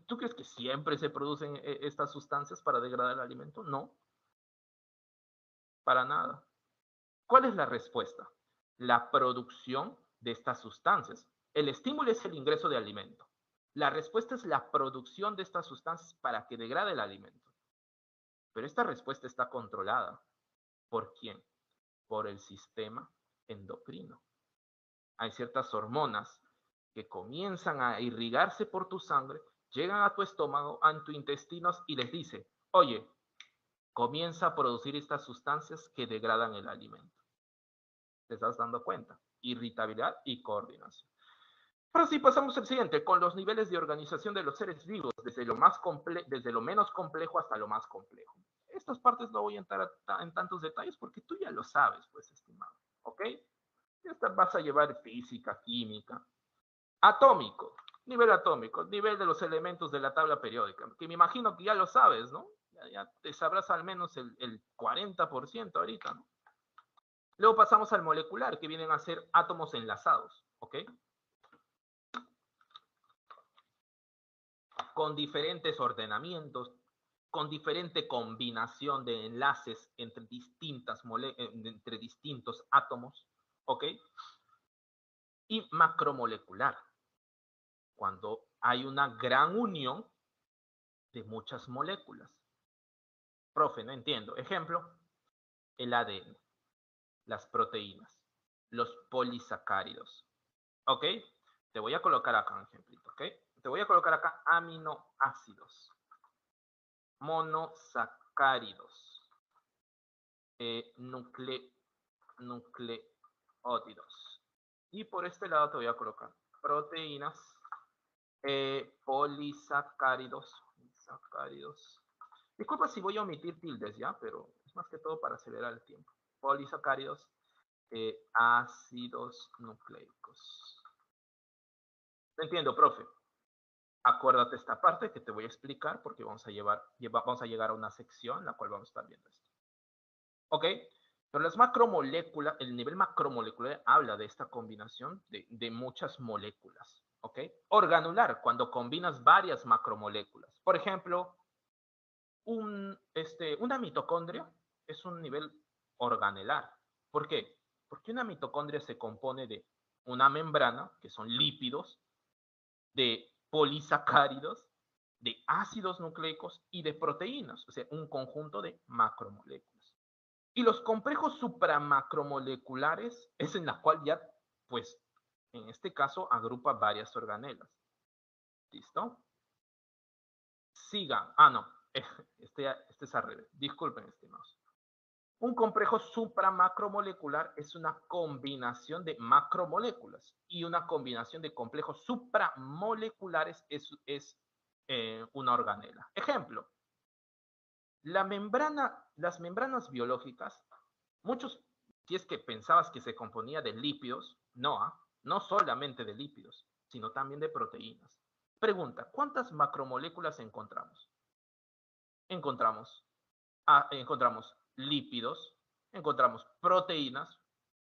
¿Tú crees que siempre se producen estas sustancias para degradar el alimento? No, para nada. ¿Cuál es la respuesta? La producción de estas sustancias. El estímulo es el ingreso de alimento. La respuesta es la producción de estas sustancias para que degrade el alimento. Pero esta respuesta está controlada. ¿Por quién? Por el sistema endocrino. Hay ciertas hormonas que comienzan a irrigarse por tu sangre, llegan a tu estómago, a tu intestinos y les dice, oye, comienza a producir estas sustancias que degradan el alimento. ¿Te estás dando cuenta? Irritabilidad y coordinación. Ahora sí pasamos al siguiente, con los niveles de organización de los seres vivos, desde lo menos complejo hasta lo más complejo. Estas partes no voy a entrar en tantos detalles porque tú ya lo sabes, pues, estimado. ¿Ok? Esta vas a llevar física, química. Atómico, nivel de los elementos de la tabla periódica, que me imagino que ya lo sabes, ¿no? Ya te sabrás al menos el 40% ahorita, ¿no? Luego pasamos al molecular, que vienen a ser átomos enlazados, ¿ok? Con diferentes ordenamientos, con diferente combinación de enlaces entre distintos átomos, ¿ok? Y macromolecular, cuando hay una gran unión de muchas moléculas. Profe, no entiendo. Ejemplo, el ADN, las proteínas, los polisacáridos. ¿Ok? Te voy a colocar acá un ejemplito, ¿ok? Te voy a colocar acá aminoácidos, monosacáridos, nucleótidos. Y por este lado te voy a colocar proteínas, polisacáridos. Disculpa si voy a omitir tildes, ¿ya? Pero es más que todo para acelerar el tiempo. Polisacáridos, ácidos nucleicos. No entiendo, profe. Acuérdate esta parte que te voy a explicar porque vamos a llegar a una sección en la cual vamos a estar viendo esto. ¿Ok? Pero las macromoléculas, el nivel macromolecular habla de esta combinación de muchas moléculas. ¿Ok? Organular, cuando combinas varias macromoléculas. Por ejemplo, una mitocondria es un nivel organelar. ¿Por qué? Porque una mitocondria se compone de una membrana, que son lípidos, de polisacáridos, de ácidos nucleicos y de proteínas, o sea, un conjunto de macromoléculas. Y los complejos supramacromoleculares es en la cual ya, pues, en este caso, agrupa varias organelas. ¿Listo? Sigan. Ah, no. Este es al revés. Disculpen, estimados. Un complejo supramacromolecular es una combinación de macromoléculas y una combinación de complejos supramoleculares es una organela. Ejemplo, las membranas biológicas, si es que pensabas que se componía de lípidos, no solamente de lípidos, sino también de proteínas. Pregunta, ¿cuántas macromoléculas encontramos? Encontramos lípidos, encontramos proteínas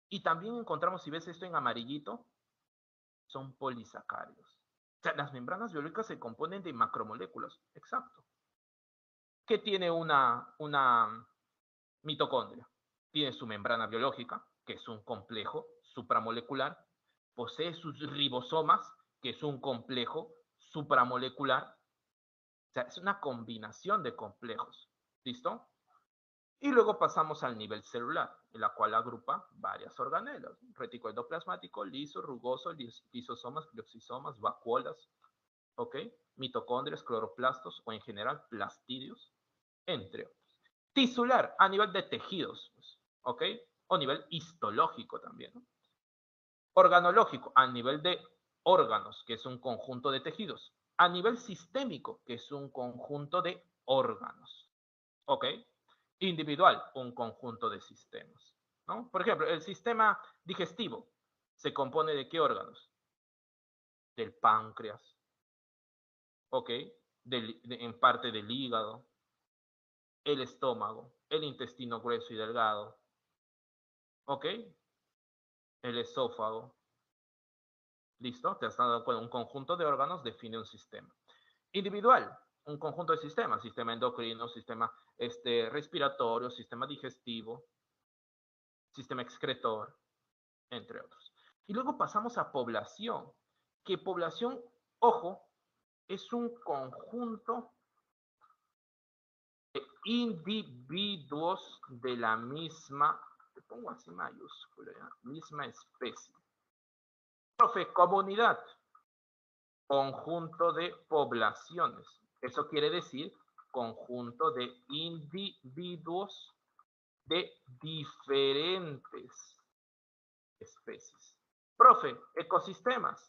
y también encontramos, si ves esto en amarillito, son polisacáridos. O sea, las membranas biológicas se componen de macromoléculas, exacto. ¿Qué tiene una mitocondria? Tiene su membrana biológica, que es un complejo supramolecular, posee sus ribosomas, que es un complejo supramolecular. O sea, es una combinación de complejos. ¿Listo? Y luego pasamos al nivel celular, en la cual agrupa varias organelas. Retículo endoplasmático, liso, rugoso, lisosomas, glioxisomas, vacuolas, ¿ok? Mitocondrias, cloroplastos o en general plastidios, entre otros. Tisular, a nivel de tejidos, ¿ok? O nivel histológico también, ¿no? Organológico, a nivel de órganos, que es un conjunto de tejidos. A nivel sistémico, que es un conjunto de órganos, ¿ok? Individual, un conjunto de sistemas, ¿no? Por ejemplo, el sistema digestivo se compone de ¿qué órganos? Del páncreas, ¿ok? En parte del hígado, el estómago, el intestino grueso y delgado, ¿ok? El esófago, ¿listo? Te has dado cuenta, un conjunto de órganos define un sistema. Individual, un conjunto de sistemas, sistema endocrino, sistema respiratorio, sistema digestivo, sistema excretor, entre otros. Y luego pasamos a población, que población, ojo, es un conjunto de individuos de la misma, te pongo así mayúscula, ¿ya? Misma especie. Profe, comunidad, conjunto de poblaciones. Eso quiere decir conjunto de individuos de diferentes especies. Profe, ecosistemas,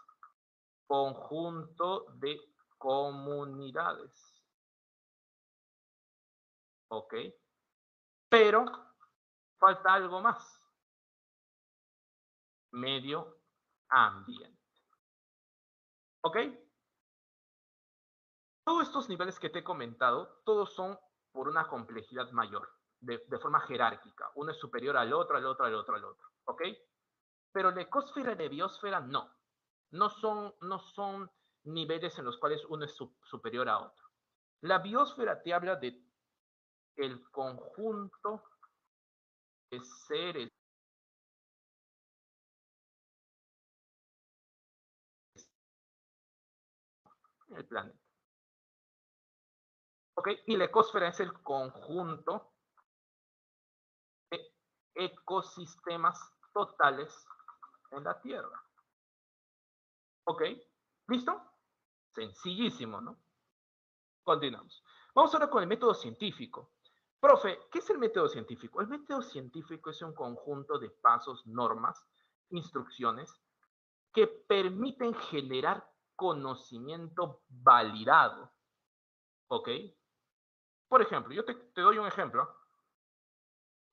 conjunto de comunidades. ¿Ok? Pero falta algo más. Medio ambiente. ¿Ok? Todos estos niveles que te he comentado, todos son por una complejidad mayor, de forma jerárquica. Uno es superior al otro, al otro, al otro, al otro. ¿Ok? Pero la ecosfera y la biosfera no. No son niveles en los cuales uno es superior a otro. La biosfera te habla de el conjunto de seres en el planeta. ¿Ok? Y la ecosfera es el conjunto de ecosistemas totales en la Tierra. ¿Ok? ¿Listo? Sencillísimo, ¿no? Continuamos. Vamos ahora con el método científico. Profe, ¿qué es el método científico? El método científico es un conjunto de pasos, normas, instrucciones que permiten generar conocimiento validado. ¿Ok? Por ejemplo, yo te doy un ejemplo.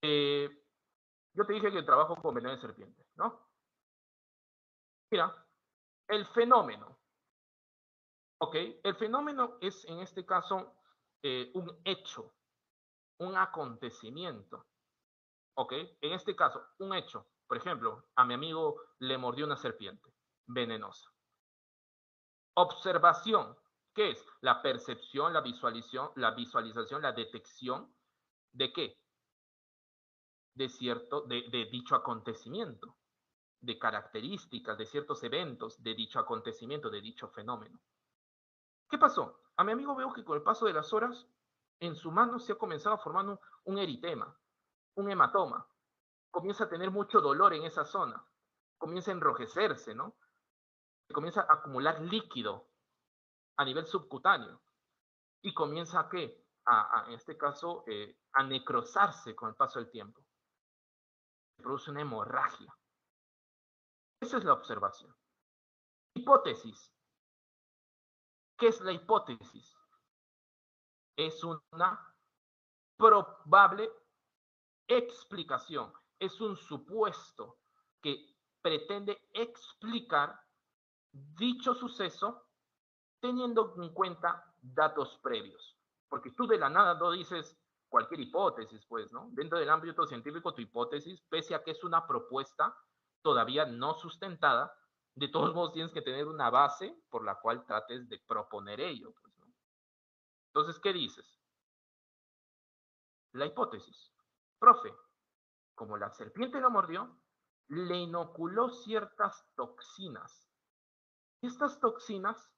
Yo te dije que trabajo con veneno de serpiente, ¿no? Mira, el fenómeno. ¿Ok? El fenómeno es, en este caso, un hecho, un acontecimiento. ¿Ok? En este caso, un hecho. Por ejemplo, a mi amigo le mordió una serpiente venenosa. Observación. ¿Qué es? La percepción, la visualización, la detección de qué? De dicho acontecimiento, de características, de ciertos eventos, de dicho acontecimiento, de dicho fenómeno. ¿Qué pasó? A mi amigo veo que con el paso de las horas, en su mano se ha comenzado a formar un eritema, un hematoma. Comienza a tener mucho dolor en esa zona. Comienza a enrojecerse, ¿no? Comienza a acumular líquido a nivel subcutáneo. Y comienza a qué? En este caso, a necrosarse con el paso del tiempo. Se produce una hemorragia. Esa es la observación. Hipótesis. ¿Qué es la hipótesis? Es una probable explicación. Es un supuesto que pretende explicar dicho suceso teniendo en cuenta datos previos. Porque tú de la nada no dices cualquier hipótesis, pues, ¿no? Dentro del ámbito científico, tu hipótesis, pese a que es una propuesta todavía no sustentada, de todos modos tienes que tener una base por la cual trates de proponer ello, pues, ¿no? Entonces, ¿qué dices? La hipótesis. Profe, como la serpiente lo mordió, le inoculó ciertas toxinas. Estas toxinas,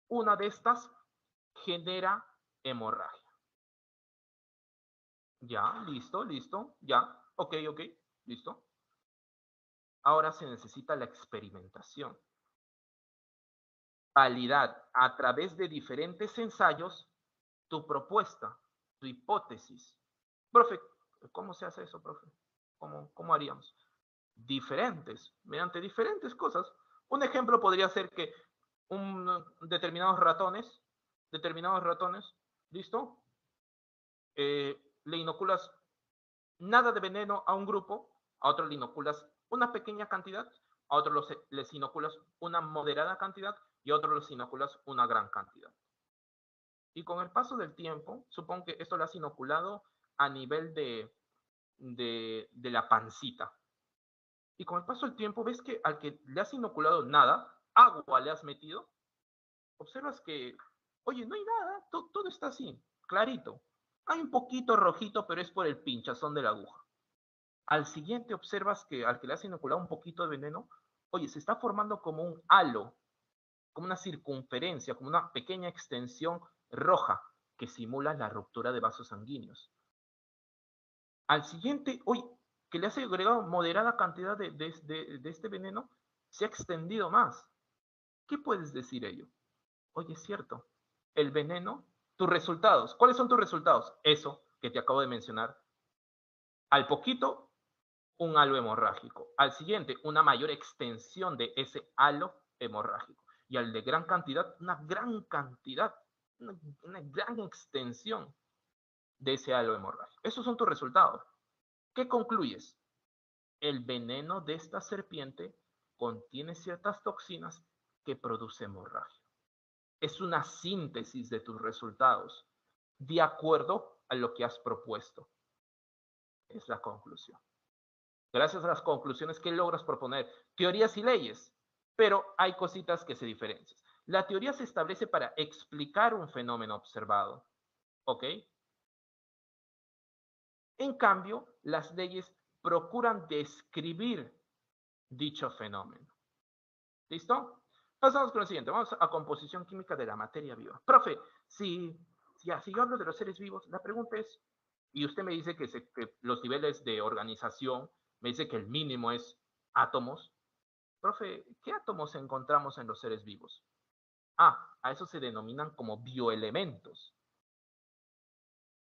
una de estas genera hemorragia. Ya, listo, listo, ya, ok, listo. Ahora se necesita la experimentación. Validar a través de diferentes ensayos tu propuesta, tu hipótesis. Profe, ¿cómo se hace eso, profe? ¿Cómo haríamos? Mediante diferentes cosas. Un ejemplo podría ser que determinados ratones, ¿listo? Le inoculas nada de veneno a un grupo, a otro le inoculas una pequeña cantidad, a otros les inoculas una moderada cantidad y a otros les inoculas una gran cantidad. Y con el paso del tiempo, supongo que esto lo has inoculado a nivel de la pancita. Y con el paso del tiempo ves que al que le has inoculado nada, agua le has metido, observas que, oye, no hay nada, todo está así, clarito. Hay un poquito rojito, pero es por el pinchazón de la aguja. Al siguiente observas que al que le has inoculado un poquito de veneno, oye, se está formando como un halo, como una circunferencia, como una pequeña extensión roja que simula la ruptura de vasos sanguíneos. Al siguiente, oye, que le has agregado moderada cantidad de este veneno, se ha extendido más. ¿Qué puedes decir ello? Oye, es cierto, el veneno, tus resultados, ¿cuáles son tus resultados? Eso que te acabo de mencionar. Al poquito, un halo hemorrágico. Al siguiente, una mayor extensión de ese halo hemorrágico. y al de gran cantidad, una gran cantidad, una gran extensión de ese halo hemorrágico. Esos son tus resultados. ¿Qué concluyes? El veneno de esta serpiente contiene ciertas toxinas que producen hemorragia. Es una síntesis de tus resultados de acuerdo a lo que has propuesto. Es la conclusión. Gracias a las conclusiones que logras proponer, teorías y leyes, pero hay cositas que se diferencian. La teoría se establece para explicar un fenómeno observado, ¿ok? En cambio, las leyes procuran describir dicho fenómeno. ¿Listo? Pasamos con lo siguiente. Vamos a composición química de la materia viva. Profe, si yo hablo de los seres vivos, la pregunta es, y usted me dice que los niveles de organización, me dice que el mínimo es átomos. Profe, ¿qué átomos encontramos en los seres vivos? Ah, a eso se denominan como bioelementos.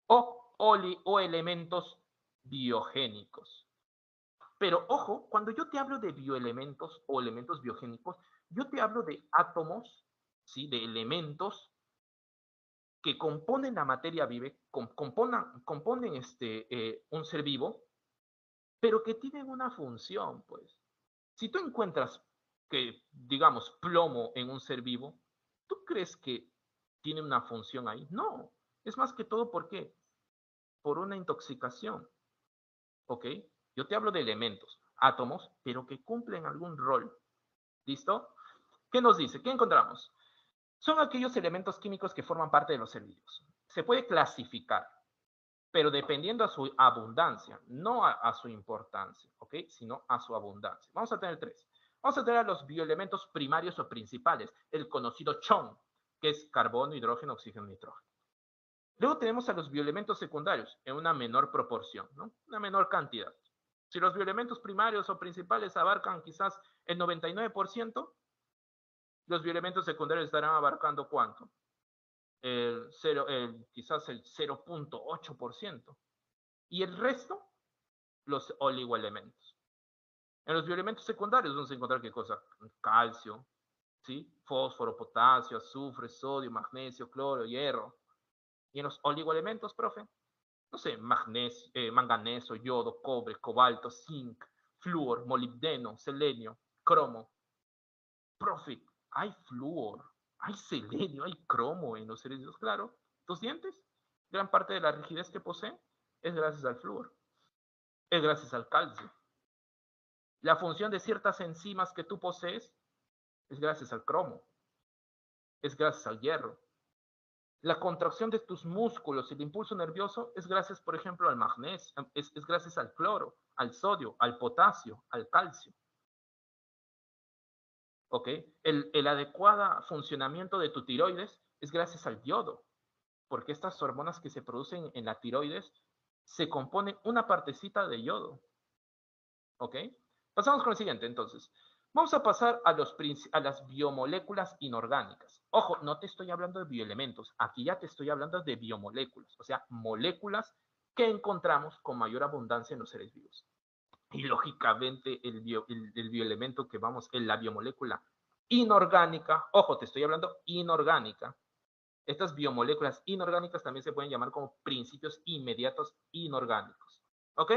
O elementos biogénicos. Pero ojo, cuando yo te hablo de bioelementos o elementos biogénicos, yo te hablo de átomos, ¿sí? De elementos que componen la materia viva, componen un ser vivo, pero que tienen una función, pues. Si tú encuentras que, digamos, plomo en un ser vivo, ¿tú crees que tiene una función ahí? No. Es más que todo, ¿por qué? Por una intoxicación. ¿Ok? Yo te hablo de elementos, átomos, pero que cumplen algún rol. ¿Listo? ¿Qué nos dice? ¿Qué encontramos? Son aquellos elementos químicos que forman parte de los seres vivos. Se puede clasificar, pero dependiendo a su abundancia, no a su importancia, ¿ok? Sino a su abundancia. Vamos a tener tres. Vamos a tener a los bioelementos primarios o principales, el conocido CHON, que es carbono, hidrógeno, oxígeno, nitrógeno. Luego tenemos a los bioelementos secundarios en una menor proporción, ¿no? Una menor cantidad. Si los bioelementos primarios o principales abarcan quizás el 99%, los bioelementos secundarios estarán abarcando ¿cuánto? Quizás el 0.8%. Y el resto, los oligoelementos. En los bioelementos secundarios vamos a encontrar qué cosa? Calcio, ¿sí? Fósforo, potasio, azufre, sodio, magnesio, cloro, hierro. Y en los oligoelementos, profe, no sé, manganeso, yodo, cobre, cobalto, zinc, flúor, molibdeno, selenio, cromo. Profe, hay flúor, hay selenio, hay cromo en los seres vivos, claro. ¿Tus dientes? Gran parte de la rigidez que poseen es gracias al flúor, es gracias al calcio. La función de ciertas enzimas que tú posees es gracias al cromo, es gracias al hierro. La contracción de tus músculos y el impulso nervioso es gracias, por ejemplo, al magnesio, es gracias al cloro, al sodio, al potasio, al calcio. ¿Ok? El adecuado funcionamiento de tu tiroides es gracias al yodo, porque estas hormonas que se producen en la tiroides se componen una partecita de yodo. ¿Ok? Pasamos con el siguiente, entonces. Vamos a pasar a las biomoléculas inorgánicas. Ojo, no te estoy hablando de bioelementos, aquí ya te estoy hablando de biomoléculas, o sea, moléculas que encontramos con mayor abundancia en los seres vivos. Y lógicamente el bioelemento que vamos, en la biomolécula inorgánica, ojo, te estoy hablando inorgánica. Estas biomoléculas inorgánicas también se pueden llamar como principios inmediatos inorgánicos. ¿Ok?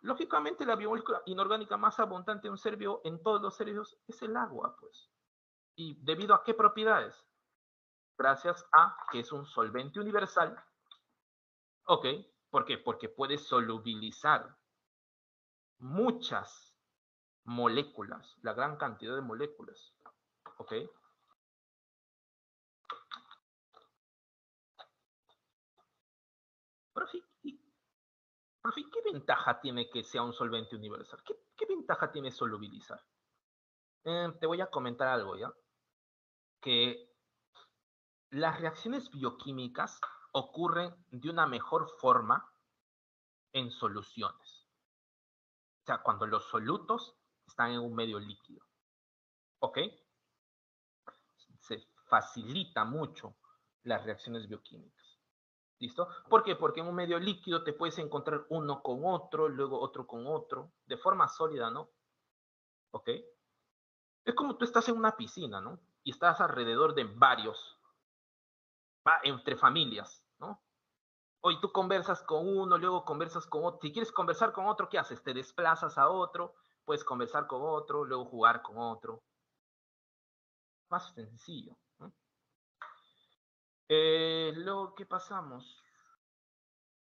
Lógicamente, la biomolécula inorgánica más abundante en un ser vivo, en todos los seres vivos, es el agua, pues. ¿Y debido a qué propiedades? Gracias a que es un solvente universal. ¿Ok? ¿Por qué? Porque puede solubilizar muchas moléculas, la gran cantidad de moléculas. ¿Ok? Profe, ¿qué ventaja tiene que sea un solvente universal? ¿Qué ventaja tiene solubilizar? Te voy a comentar algo, ¿ya? Que las reacciones bioquímicas ocurren de una mejor forma en soluciones. O sea, cuando los solutos están en un medio líquido. ¿Ok? Se facilita mucho las reacciones bioquímicas. ¿Listo? ¿Por qué? Porque en un medio líquido te puedes encontrar uno con otro, luego otro con otro, de forma sólida, ¿no? ¿Ok? Es como tú estás en una piscina, ¿no? Y estás alrededor de varios, entre familias, ¿no? Hoy tú conversas con uno, luego conversas con otro. Si quieres conversar con otro, ¿qué haces? Te desplazas a otro, puedes conversar con otro, luego jugar con otro. Más sencillo, ¿no? Luego, ¿qué pasamos?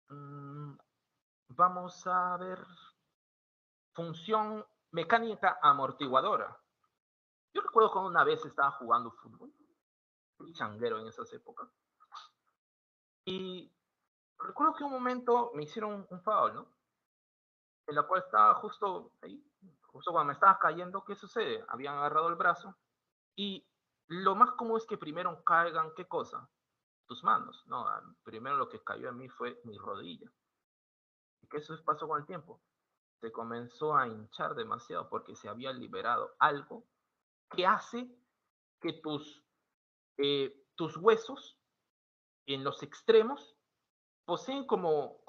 Vamos a ver función mecánica amortiguadora. Yo recuerdo cuando una vez estaba jugando fútbol, fui changuero en esas épocas, y recuerdo que un momento me hicieron un foul, ¿no? En la cual estaba justo ahí, justo cuando me estaba cayendo, ¿qué sucede? Habían agarrado el brazo y lo más común es que primero caigan, ¿qué cosa? Tus manos, ¿no? Primero lo que cayó en mí fue mi rodilla. ¿Y qué eso pasó con el tiempo? Se comenzó a hinchar demasiado porque se había liberado algo que hace que tus huesos en los extremos poseen como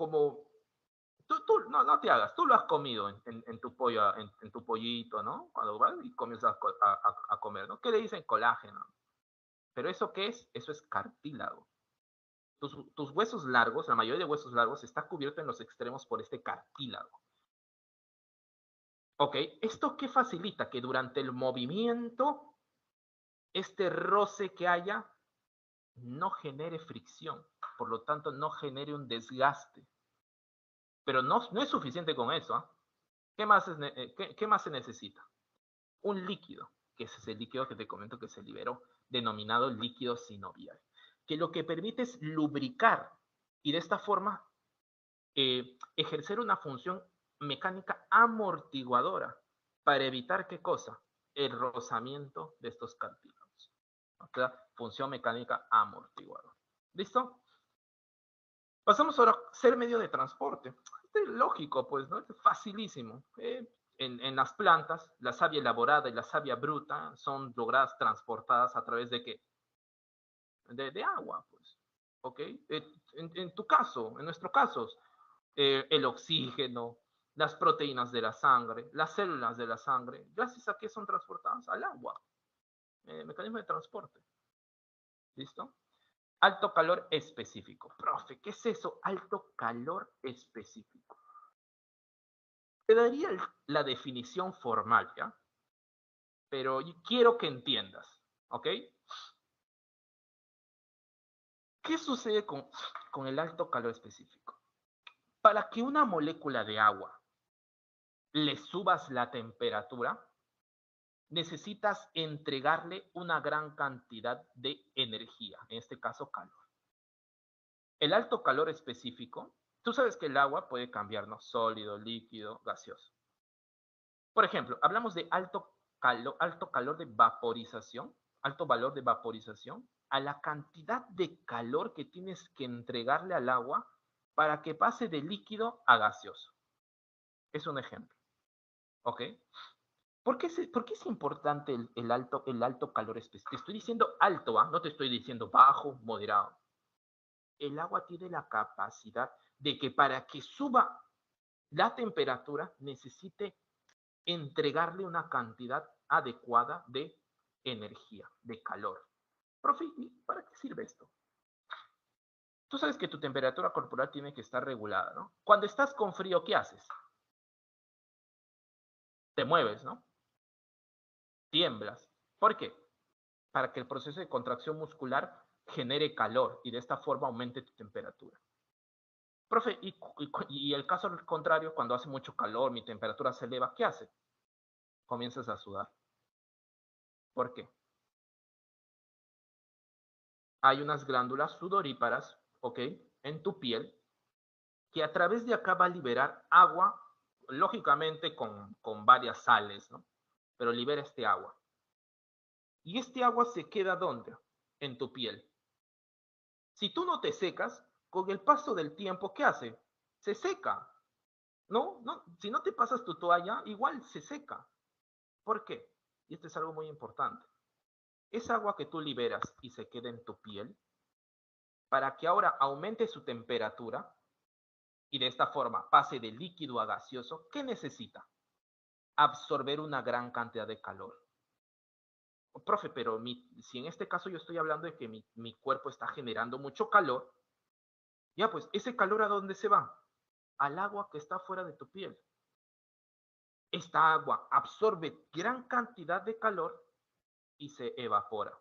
no te hagas, tú lo has comido en tu pollo, en tu pollito, ¿no? Cuando vas y comienzas a comer, ¿no? ¿Qué le dicen? Colágeno. Pero ¿eso qué es? Eso es cartílago. Tus huesos largos, la mayoría de huesos largos, está cubierto en los extremos por este cartílago. ¿Ok? ¿Esto qué facilita? Que durante el movimiento, este roce que haya no genere fricción, por lo tanto no genere un desgaste. Pero no es suficiente con eso, ¿eh? ¿Qué más se necesita? Un líquido, que es ese líquido que te comento que se liberó, denominado líquido sinovial, que lo que permite es lubricar y de esta forma ejercer una función mecánica amortiguadora para evitar qué cosa? El rozamiento de estos cartílagos. O sea, función mecánica amortiguadora. ¿Listo? Pasamos ahora a ser medio de transporte. Es lógico, pues, ¿no? Es facilísimo. En las plantas, la savia elaborada y la savia bruta son logradas transportadas a través de qué? De agua, pues. ¿Ok? En tu caso, en nuestro caso, el oxígeno, las proteínas de la sangre, las células de la sangre, gracias a qué son transportadas al agua. Mecanismo de transporte. ¿Listo? Alto calor específico. Profe, ¿qué es eso? Alto calor específico. Te daría la definición formal, ¿ya? Pero quiero que entiendas, ¿ok? ¿Qué sucede con el alto calor específico? Para que una molécula de agua le subas la temperatura, necesitas entregarle una gran cantidad de energía, en este caso calor. El alto calor específico, tú sabes que el agua puede cambiarnos sólido, líquido, gaseoso. Por ejemplo, hablamos de alto calor de vaporización, alto valor de vaporización, a la cantidad de calor que tienes que entregarle al agua para que pase de líquido a gaseoso. Es un ejemplo. ¿Ok? ¿Por qué es importante el alto calor específico? Te estoy diciendo alto, ¿ah? No te estoy diciendo bajo, moderado. El agua tiene la capacidad de que para que suba la temperatura necesite entregarle una cantidad adecuada de energía, de calor. Profe, ¿y para qué sirve esto? Tú sabes que tu temperatura corporal tiene que estar regulada, ¿no? Cuando estás con frío, ¿qué haces? Te mueves, ¿no? Tiemblas. ¿Por qué? Para que el proceso de contracción muscular genere calor y de esta forma aumente tu temperatura. Profe, y el caso contrario, cuando hace mucho calor, mi temperatura se eleva, ¿qué hace? Comienzas a sudar. ¿Por qué? Hay unas glándulas sudoríparas, ¿ok? En tu piel, que a través de acá va a liberar agua, lógicamente con varias sales, ¿no? Pero libera este agua. Y este agua se queda ¿dónde? En tu piel. Si tú no te secas, con el paso del tiempo, ¿qué hace? Se seca. No, no, si no te pasas tu toalla, igual se seca. ¿Por qué? Y esto es algo muy importante. Esa agua que tú liberas y se queda en tu piel, para que ahora aumente su temperatura y de esta forma pase de líquido a gaseoso, ¿qué necesita? Absorber una gran cantidad de calor. Profe, pero si en este caso yo estoy hablando de que mi cuerpo está generando mucho calor, ya pues, ¿ese calor a dónde se va? Al agua que está fuera de tu piel. Esta agua absorbe gran cantidad de calor y se evapora.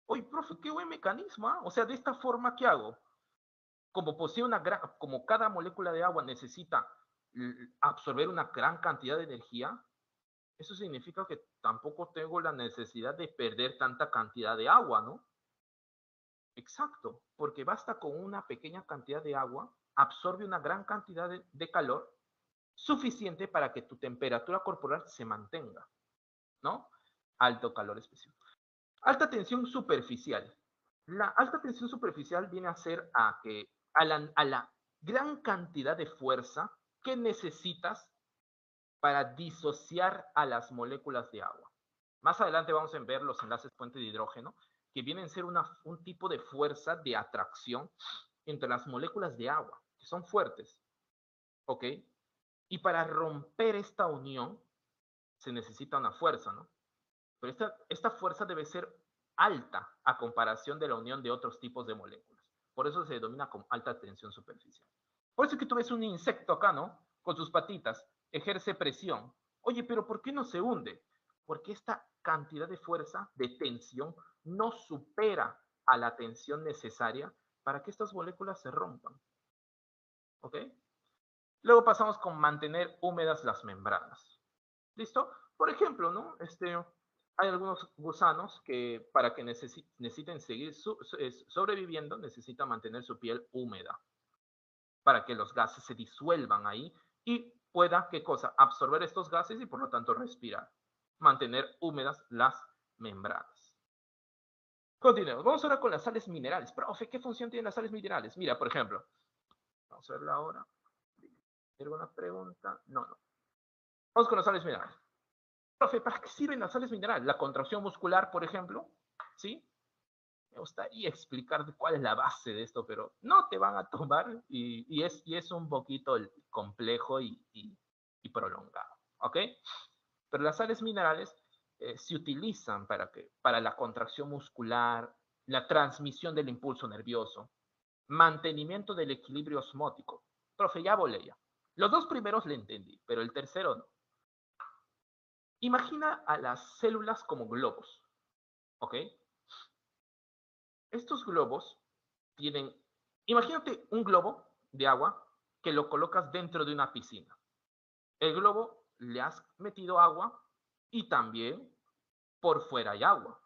Oye, profe, qué buen mecanismo, ¿ah? O sea, de esta forma, ¿qué hago? Como cada molécula de agua necesita absorber una gran cantidad de energía, eso significa que tampoco tengo la necesidad de perder tanta cantidad de agua, ¿no? Exacto, porque basta con una pequeña cantidad de agua, absorbe una gran cantidad de calor, suficiente para que tu temperatura corporal se mantenga, ¿no? Alto calor específico. Alta tensión superficial. La alta tensión superficial viene a ser a la gran cantidad de fuerza que necesitas para disociar a las moléculas de agua. Más adelante vamos a ver los enlaces puente de hidrógeno, que vienen a ser un tipo de fuerza de atracción entre las moléculas de agua, que son fuertes, ¿ok? Y para romper esta unión se necesita una fuerza, ¿no? Pero esta fuerza debe ser alta a comparación de la unión de otros tipos de moléculas. Por eso se denomina como alta tensión superficial. Por eso es que tú ves un insecto acá, ¿no? Con sus patitas, ejerce presión. Oye, pero ¿por qué no se hunde? Porque esta cantidad de fuerza, de tensión, no supera a la tensión necesaria para que estas moléculas se rompan. ¿Ok? Luego pasamos con mantener húmedas las membranas. ¿Listo? Por ejemplo, ¿no? Hay algunos gusanos que para que necesiten seguir sobreviviendo necesitan mantener su piel húmeda para que los gases se disuelvan ahí y pueda, ¿qué cosa? Absorber estos gases y por lo tanto respirar. Mantener húmedas las membranas. Continuemos. Vamos ahora con las sales minerales. Profe, ¿qué función tienen las sales minerales? Mira, por ejemplo, vamos a verla ahora. ¿Alguna pregunta? No. Vamos con las sales minerales. Profe, ¿para qué sirven las sales minerales? La contracción muscular, por ejemplo, ¿sí? Me gustaría explicar cuál es la base de esto, pero no te van a tomar y es un poquito complejo y prolongado, ¿ok? Pero las sales minerales se utilizan para la contracción muscular, la transmisión del impulso nervioso, mantenimiento del equilibrio osmótico. Profe, ya volé ya. Los dos primeros le entendí, pero el tercero no. Imagina a las células como globos, ¿ok? Estos globos tienen, imagínate un globo de agua que lo colocas dentro de una piscina. El globo le has metido agua y también por fuera hay agua.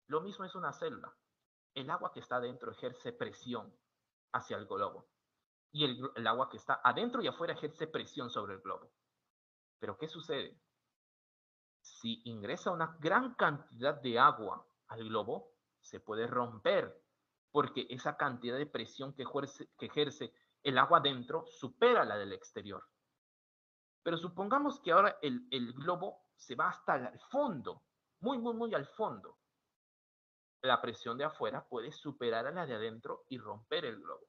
Lo mismo es una célula. El agua que está adentro ejerce presión hacia el globo y el agua que está adentro y afuera ejerce presión sobre el globo. Pero ¿qué sucede? Si ingresa una gran cantidad de agua al globo, se puede romper, porque esa cantidad de presión que ejerce el agua dentro supera la del exterior. Pero supongamos que ahora el globo se va hasta el fondo, muy al fondo. La presión de afuera puede superar a la de adentro y romper el globo.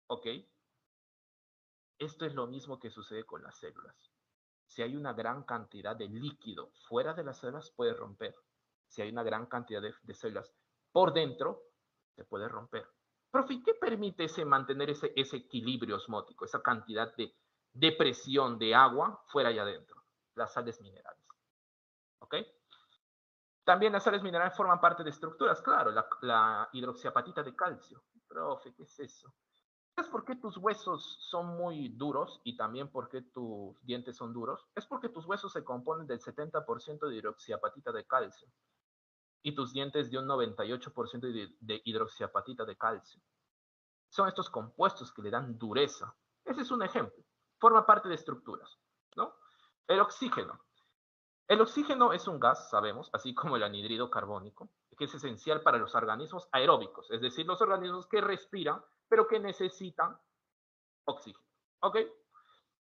¿Ok? Esto es lo mismo que sucede con las células. Si hay una gran cantidad de líquido fuera de las células, puede romper. Si hay una gran cantidad de células por dentro, se puede romper. Profe, ¿qué permite mantener ese equilibrio osmótico, esa cantidad de presión de agua fuera y adentro? Las sales minerales. ¿Ok? También las sales minerales forman parte de estructuras, claro, la hidroxiapatita de calcio. Profe, ¿qué es eso? ¿Sabes por qué tus huesos son muy duros y también por qué tus dientes son duros? Es porque tus huesos se componen del 70% de hidroxiapatita de calcio y tus dientes de un 98% de hidroxiapatita de calcio. Son estos compuestos que le dan dureza. Ese es un ejemplo. Forma parte de estructuras, ¿no? El oxígeno. El oxígeno es un gas, sabemos, así como el anhídrido carbónico, que es esencial para los organismos aeróbicos, es decir, los organismos que respiran, pero que necesitan oxígeno. ¿Ok?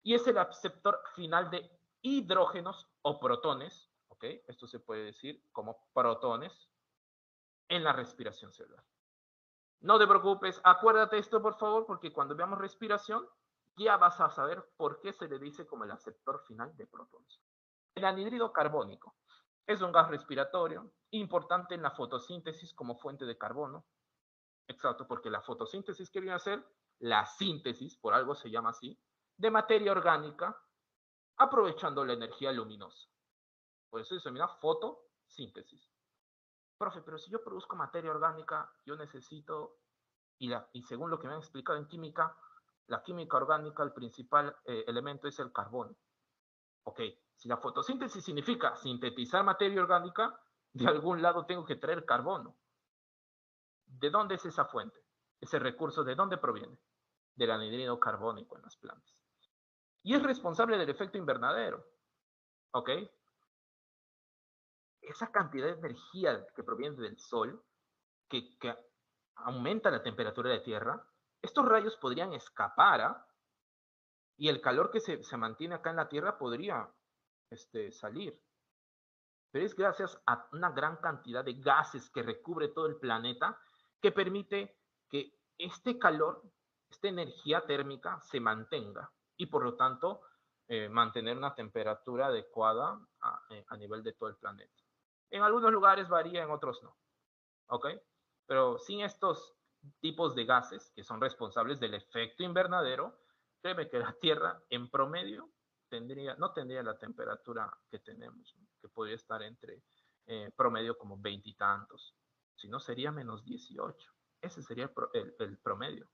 Y es el aceptor final de hidrógenos o protones, ¿ok? Esto se puede decir como protones en la respiración celular. No te preocupes, acuérdate esto por favor, porque cuando veamos respiración, ya vas a saber por qué se le dice como el aceptor final de protones. El anhídrido carbónico es un gas respiratorio importante en la fotosíntesis como fuente de carbono. Exacto, porque la fotosíntesis, ¿qué viene a ser? La síntesis, por algo se llama así, de materia orgánica, aprovechando la energía luminosa. Por eso se denomina fotosíntesis. Profe, pero si yo produzco materia orgánica, yo necesito, y según lo que me han explicado en química, la química orgánica, el principal elemento es el carbono. Ok, si la fotosíntesis significa sintetizar materia orgánica, de algún lado tengo que traer carbono. ¿De dónde es esa fuente? Ese recurso, ¿de dónde proviene? Del anhídrido carbónico en las plantas. Y es responsable del efecto invernadero. ¿Ok? Esa cantidad de energía que proviene del sol, que aumenta la temperatura de la Tierra, estos rayos podrían escapar y el calor que se mantiene acá en la Tierra podría salir. Pero es gracias a una gran cantidad de gases que recubre todo el planeta que permite que este calor, esta energía térmica se mantenga y por lo tanto mantener una temperatura adecuada a nivel de todo el planeta. En algunos lugares varía, en otros no. ¿Ok? Pero sin estos tipos de gases que son responsables del efecto invernadero, créeme que la Tierra en promedio no tendría la temperatura que tenemos, ¿no? Que podría estar entre promedio como 20 y tantos. Si no, sería menos 18. Ese sería el promedio.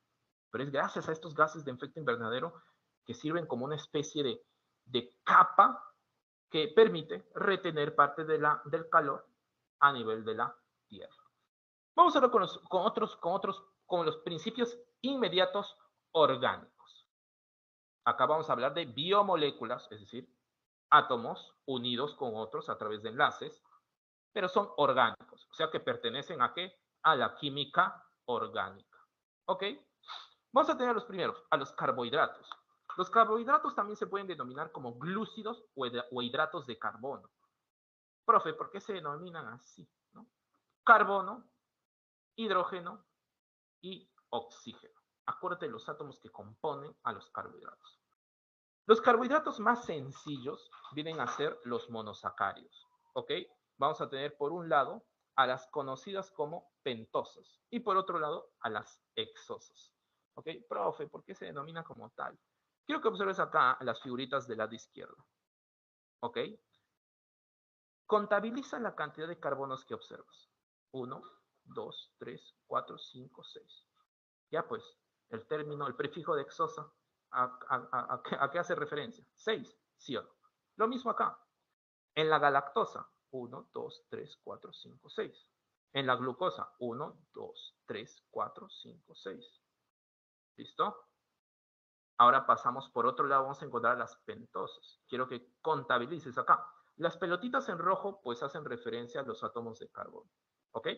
Pero es gracias a estos gases de efecto invernadero que sirven como una especie de capa que permite retener parte del calor a nivel de la Tierra. Vamos a ver con los principios inmediatos orgánicos. Acá vamos a hablar de biomoléculas, es decir, átomos unidos con otros a través de enlaces, pero son orgánicos, o sea que pertenecen ¿a qué? A la química orgánica. ¿Ok? Vamos a tener los primeros, a los carbohidratos. Los carbohidratos también se pueden denominar como glúcidos o hidratos de carbono. Profe, ¿por qué se denominan así? ¿No? Carbono, hidrógeno y oxígeno. Acuérdate de los átomos que componen a los carbohidratos. Los carbohidratos más sencillos vienen a ser los monosacáridos. ¿Ok? Vamos a tener por un lado a las conocidas como pentosas y por otro lado a las hexosas. ¿Ok? Profe, ¿por qué se denomina como tal? Quiero que observes acá las figuritas del lado izquierdo. ¿Ok? Contabiliza la cantidad de carbonos que observas. 1, 2, 3, 4, 5, 6. Ya pues, el término, el prefijo de hexosa, ¿a qué hace referencia? 6, ¿sí o no? Lo mismo acá. En la galactosa, 1, 2, 3, 4, 5, 6. En la glucosa, 1, 2, 3, 4, 5, 6. ¿Listo? Ahora pasamos por otro lado, vamos a encontrar las pentosas. Quiero que contabilices acá. Las pelotitas en rojo, pues hacen referencia a los átomos de carbono. ¿Ok?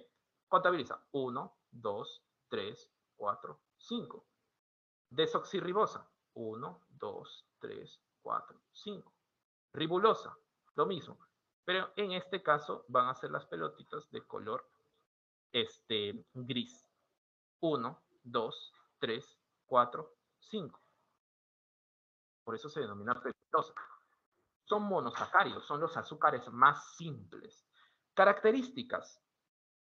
Contabiliza. 1, 2, 3, 4, 5. Desoxirribosa. 1, 2, 3, 4, 5. Ribulosa. Lo mismo. Pero en este caso van a ser las pelotitas de color gris. 1, 2, 3, 4, 5. Por eso se denomina peptosa. Son monosacáridos, son los azúcares más simples. Características: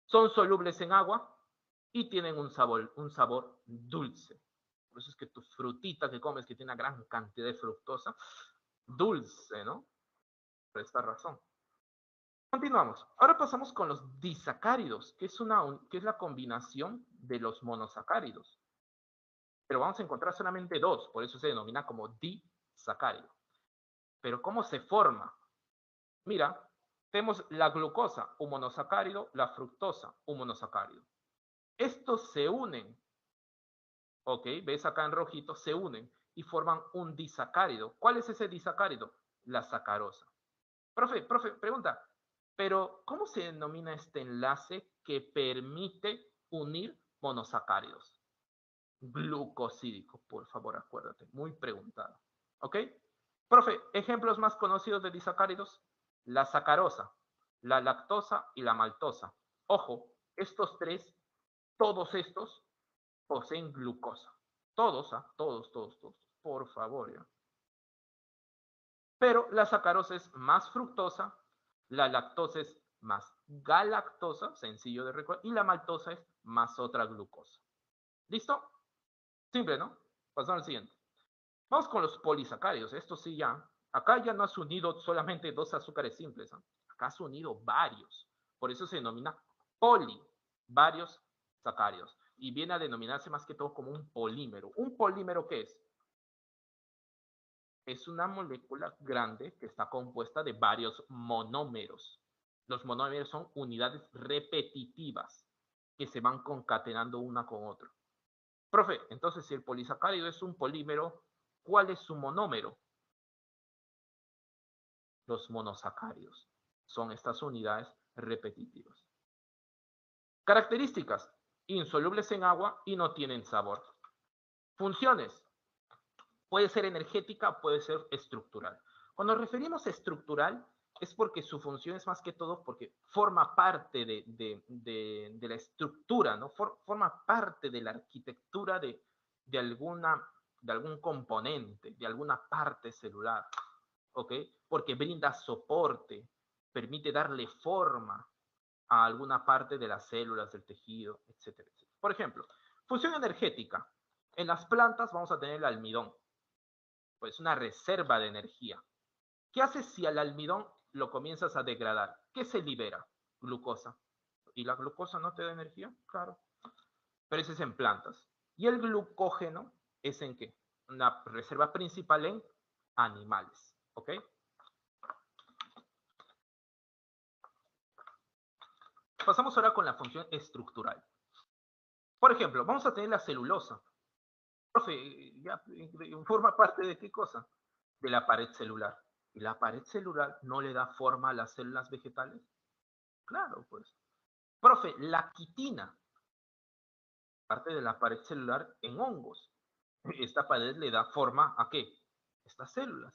son solubles en agua y tienen un sabor dulce. Por eso es que tu frutita que comes, que tiene una gran cantidad de fructosa, dulce, ¿no? Por esta razón. Continuamos. Ahora pasamos con los disacáridos, que es la combinación de los monosacáridos. Pero vamos a encontrar solamente dos, por eso se denomina como disacárido. Pero ¿cómo se forma? Mira, tenemos la glucosa, un monosacárido, la fructosa, un monosacárido. Estos se unen, ¿ok? ¿Ves acá en rojito? Se unen y forman un disacárido. ¿Cuál es ese disacárido? La sacarosa. Profe, pregunta, pero ¿cómo se denomina este enlace que permite unir monosacáridos? Glucosídico, por favor, acuérdate, muy preguntado. ¿Ok? Profe, ejemplos más conocidos de disacáridos: la sacarosa, la lactosa y la maltosa. Ojo, estos tres, todos estos poseen glucosa. Todos, todos, por favor, ¿ya? Pero la sacarosa es más fructosa, la lactosa es más galactosa, sencillo de recordar, y la maltosa es más otra glucosa. ¿Listo? Simple, ¿no? Pasamos al siguiente. Vamos con los polisacáridos. Esto sí ya. Acá ya no has unido solamente dos azúcares simples. ¿No? Acá has unido varios. Por eso se denomina varios sacáridos. Y viene a denominarse más que todo como un polímero. ¿Un polímero qué es? Es una molécula grande que está compuesta de varios monómeros. Los monómeros son unidades repetitivas que se van concatenando una con otra. Profe, entonces si el polisacárido es un polímero, ¿cuál es su monómero? Los monosacáridos. Son estas unidades repetitivas. Características. Insolubles en agua y no tienen sabor. Funciones. Puede ser energética, puede ser estructural. Cuando nos referimos a estructural, es porque su función es más que todo porque forma parte de la estructura, ¿no? Forma parte de la arquitectura de algún componente, de alguna parte celular, ¿ok? Porque brinda soporte, permite darle forma a alguna parte de las células, del tejido, etcétera, etcétera. Por ejemplo, función energética. En las plantas vamos a tener el almidón, pues una reserva de energía. ¿Qué haces si al almidón lo comienzas a degradar? ¿Qué se libera? Glucosa. ¿Y la glucosa no te da energía? Claro. Pero ese es en plantas. ¿Y el glucógeno es en qué? Una reserva principal en animales. ¿Ok? Pasamos ahora con la función estructural. Por ejemplo, vamos a tener la celulosa. Profe, ya forma parte de qué cosa? De la pared celular. ¿Y la pared celular no le da forma a las células vegetales? Claro, pues. Profe, la quitina, parte de la pared celular en hongos. Esta pared le da forma ¿a qué? Estas células.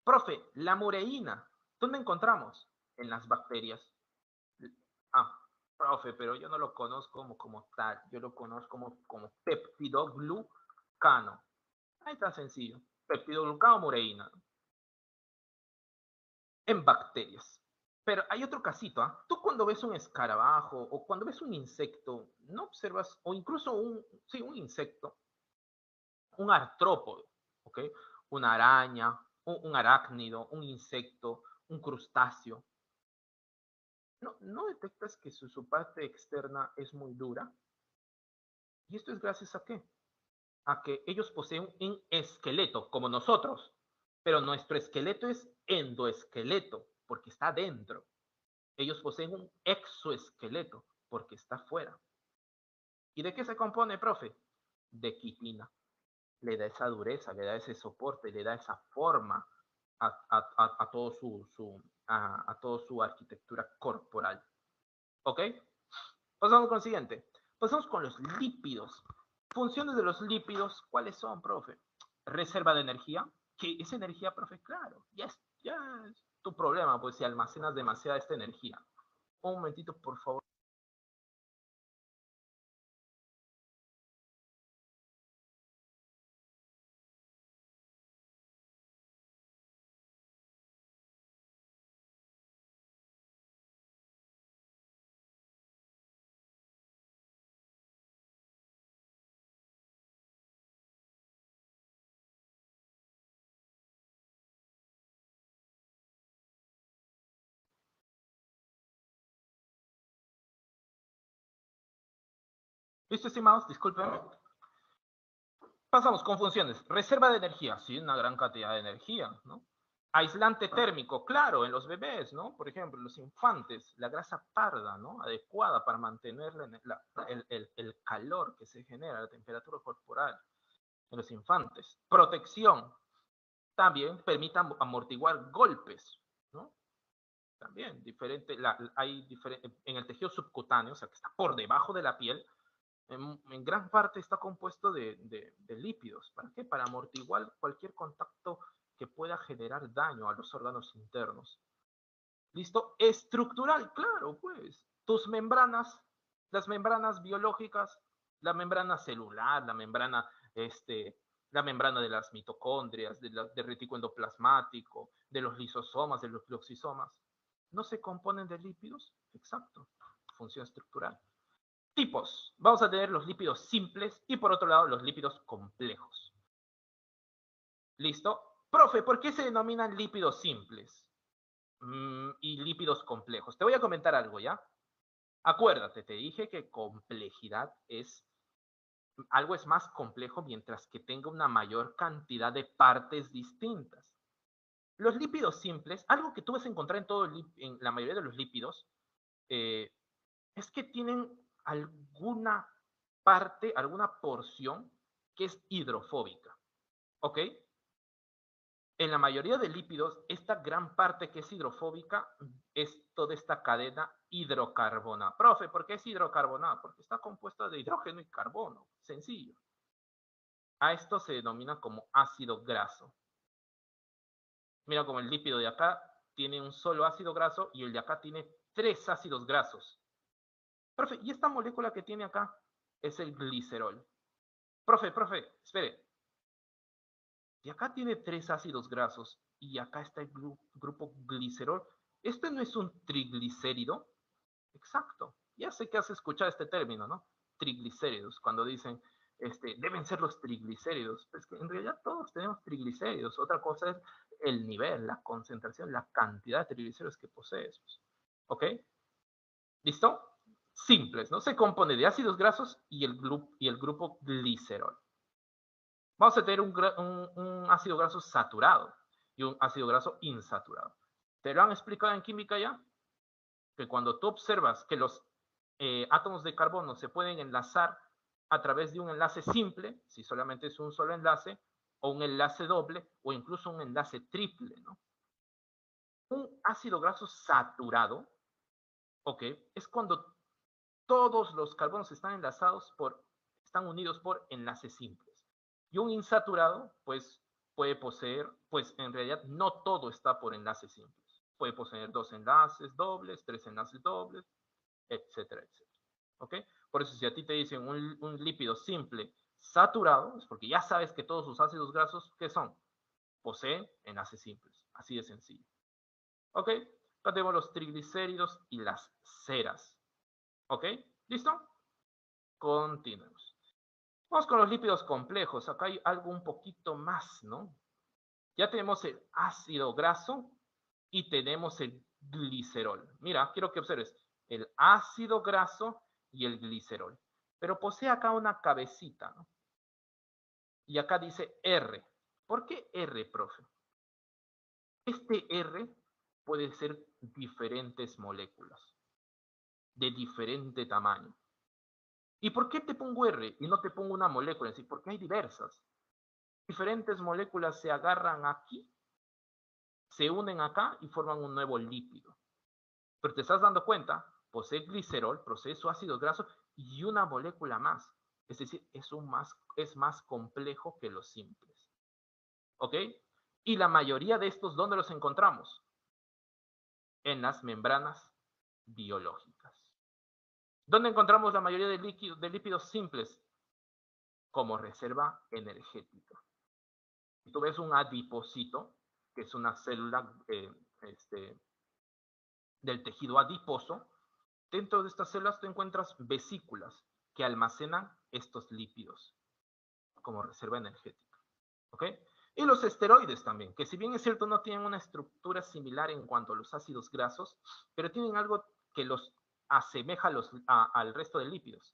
Profe, la mureína, ¿dónde encontramos? En las bacterias. Ah, profe, pero yo no lo conozco como tal, yo lo conozco como peptidoglucano. Ahí está sencillo. Peptidoglucano mureína. En bacterias. Pero hay otro casito, ¿ah? Tú cuando ves un escarabajo o cuando ves un insecto, no observas, o incluso un insecto, un artrópodo, ¿ok? Una araña, un arácnido, un insecto, un crustáceo. ¿No detectas que su parte externa es muy dura? ¿Y esto es gracias a qué? A que ellos poseen un esqueleto, como nosotros, pero nuestro esqueleto es endoesqueleto, porque está dentro. Ellos poseen un exoesqueleto, porque está fuera. ¿Y de qué se compone, profe? De quitina. Le da esa dureza, le da ese soporte, le da esa forma a toda su arquitectura corporal. ¿Ok? Pasamos con el siguiente. Pasamos con los lípidos. Funciones de los lípidos, ¿cuáles son, profe? Reserva de energía. ¿Qué es energía, profe? Claro, ya es tu problema, pues si almacenas demasiada esta energía. Un momentito, por favor. ¿Listo, estimados? Discúlpenme. Pasamos con funciones. Reserva de energía, sí, una gran cantidad de energía, ¿no? Aislante térmico, claro, en los bebés, ¿no? Por ejemplo, los infantes, la grasa parda, ¿no? Adecuada para mantener el calor que se genera, la temperatura corporal en los infantes. Protección, también permite amortiguar golpes, ¿no? También, en el tejido subcutáneo, o sea, que está por debajo de la piel, en gran parte está compuesto de lípidos. ¿Para qué? Para amortiguar cualquier contacto que pueda generar daño a los órganos internos. ¿Listo? Estructural, claro, pues. Tus membranas, las membranas biológicas, la membrana celular, la membrana la membrana de las mitocondrias, del retículo endoplasmático, de los lisosomas, de los gloxisomas, ¿no se componen de lípidos? Exacto, función estructural. Tipos. Vamos a tener los lípidos simples y por otro lado los lípidos complejos. ¿Listo? Profe, ¿por qué se denominan lípidos simples y lípidos complejos? Te voy a comentar algo, ¿ya? Acuérdate, te dije que complejidad es algo es más complejo mientras que tenga una mayor cantidad de partes distintas. Los lípidos simples, algo que tú vas a encontrar en la mayoría de los lípidos, es que tienen alguna parte, alguna porción que es hidrofóbica. ¿Ok? En la mayoría de lípidos, esta gran parte que es hidrofóbica es toda esta cadena hidrocarbonada. Profe, ¿por qué es hidrocarbonada? Porque está compuesta de hidrógeno y carbono. Sencillo. A esto se denomina como ácido graso. Mira como el lípido de acá tiene un solo ácido graso y el de acá tiene 3 ácidos grasos. Profe, ¿y esta molécula que tiene acá? Es el glicerol. Profe, espere. Y acá tiene 3 ácidos grasos y acá está el grupo glicerol. ¿Este no es un triglicérido? Exacto. Ya sé que has escuchado este término, ¿no? Triglicéridos, cuando dicen, deben ser los triglicéridos. Pues que en realidad todos tenemos triglicéridos. Otra cosa es el nivel, la concentración, la cantidad de triglicéridos que posees. ¿Ok? ¿Listo? Simples, ¿no? Se compone de ácidos grasos y el grupo glicerol. Vamos a tener un ácido graso saturado y un ácido graso insaturado. ¿Te lo han explicado en química ya? Que cuando tú observas que los átomos de carbono se pueden enlazar a través de un enlace simple, si solamente es un solo enlace, o un enlace doble, o incluso un enlace triple, ¿no? Un ácido graso saturado, ¿ok? Es cuando todos los carbonos están están unidos por enlaces simples. Y un insaturado, pues, puede poseer, pues en realidad no todo está por enlaces simples. Puede poseer 2 enlaces dobles, 3 enlaces dobles, etcétera, etcétera. ¿Ok? Por eso si a ti te dicen un lípido simple saturado, es porque ya sabes que todos sus ácidos grasos, ¿qué son? Poseen enlaces simples. Así de sencillo. ¿Ok? Acá tenemos los triglicéridos y las ceras. ¿Ok? ¿Listo? Continuemos. Vamos con los lípidos complejos. Acá hay algo un poquito más, ¿no? Ya tenemos el ácido graso y tenemos el glicerol. Mira, quiero que observes el ácido graso y el glicerol. Pero posee acá una cabecita, ¿no? Y acá dice R. ¿Por qué R, profe? Este R puede ser diferentes moléculas, de diferente tamaño. ¿Y por qué te pongo R y no te pongo una molécula? Es decir, porque hay diversas. Diferentes moléculas se agarran aquí, se unen acá y forman un nuevo lípido. Pero te estás dando cuenta, posee glicerol, posee su ácido graso y una molécula más. Es decir, es más complejo que los simples. ¿Ok? Y la mayoría de estos, ¿dónde los encontramos? En las membranas biológicas. ¿Dónde encontramos la mayoría de lípidos simples? Como reserva energética. Tú ves un adipocito, que es una célula del tejido adiposo. Dentro de estas células tú encuentras vesículas que almacenan estos lípidos como reserva energética. ¿Ok? Y los esteroides también, que si bien es cierto no tienen una estructura similar en cuanto a los ácidos grasos, pero tienen algo que los asemeja al resto de lípidos.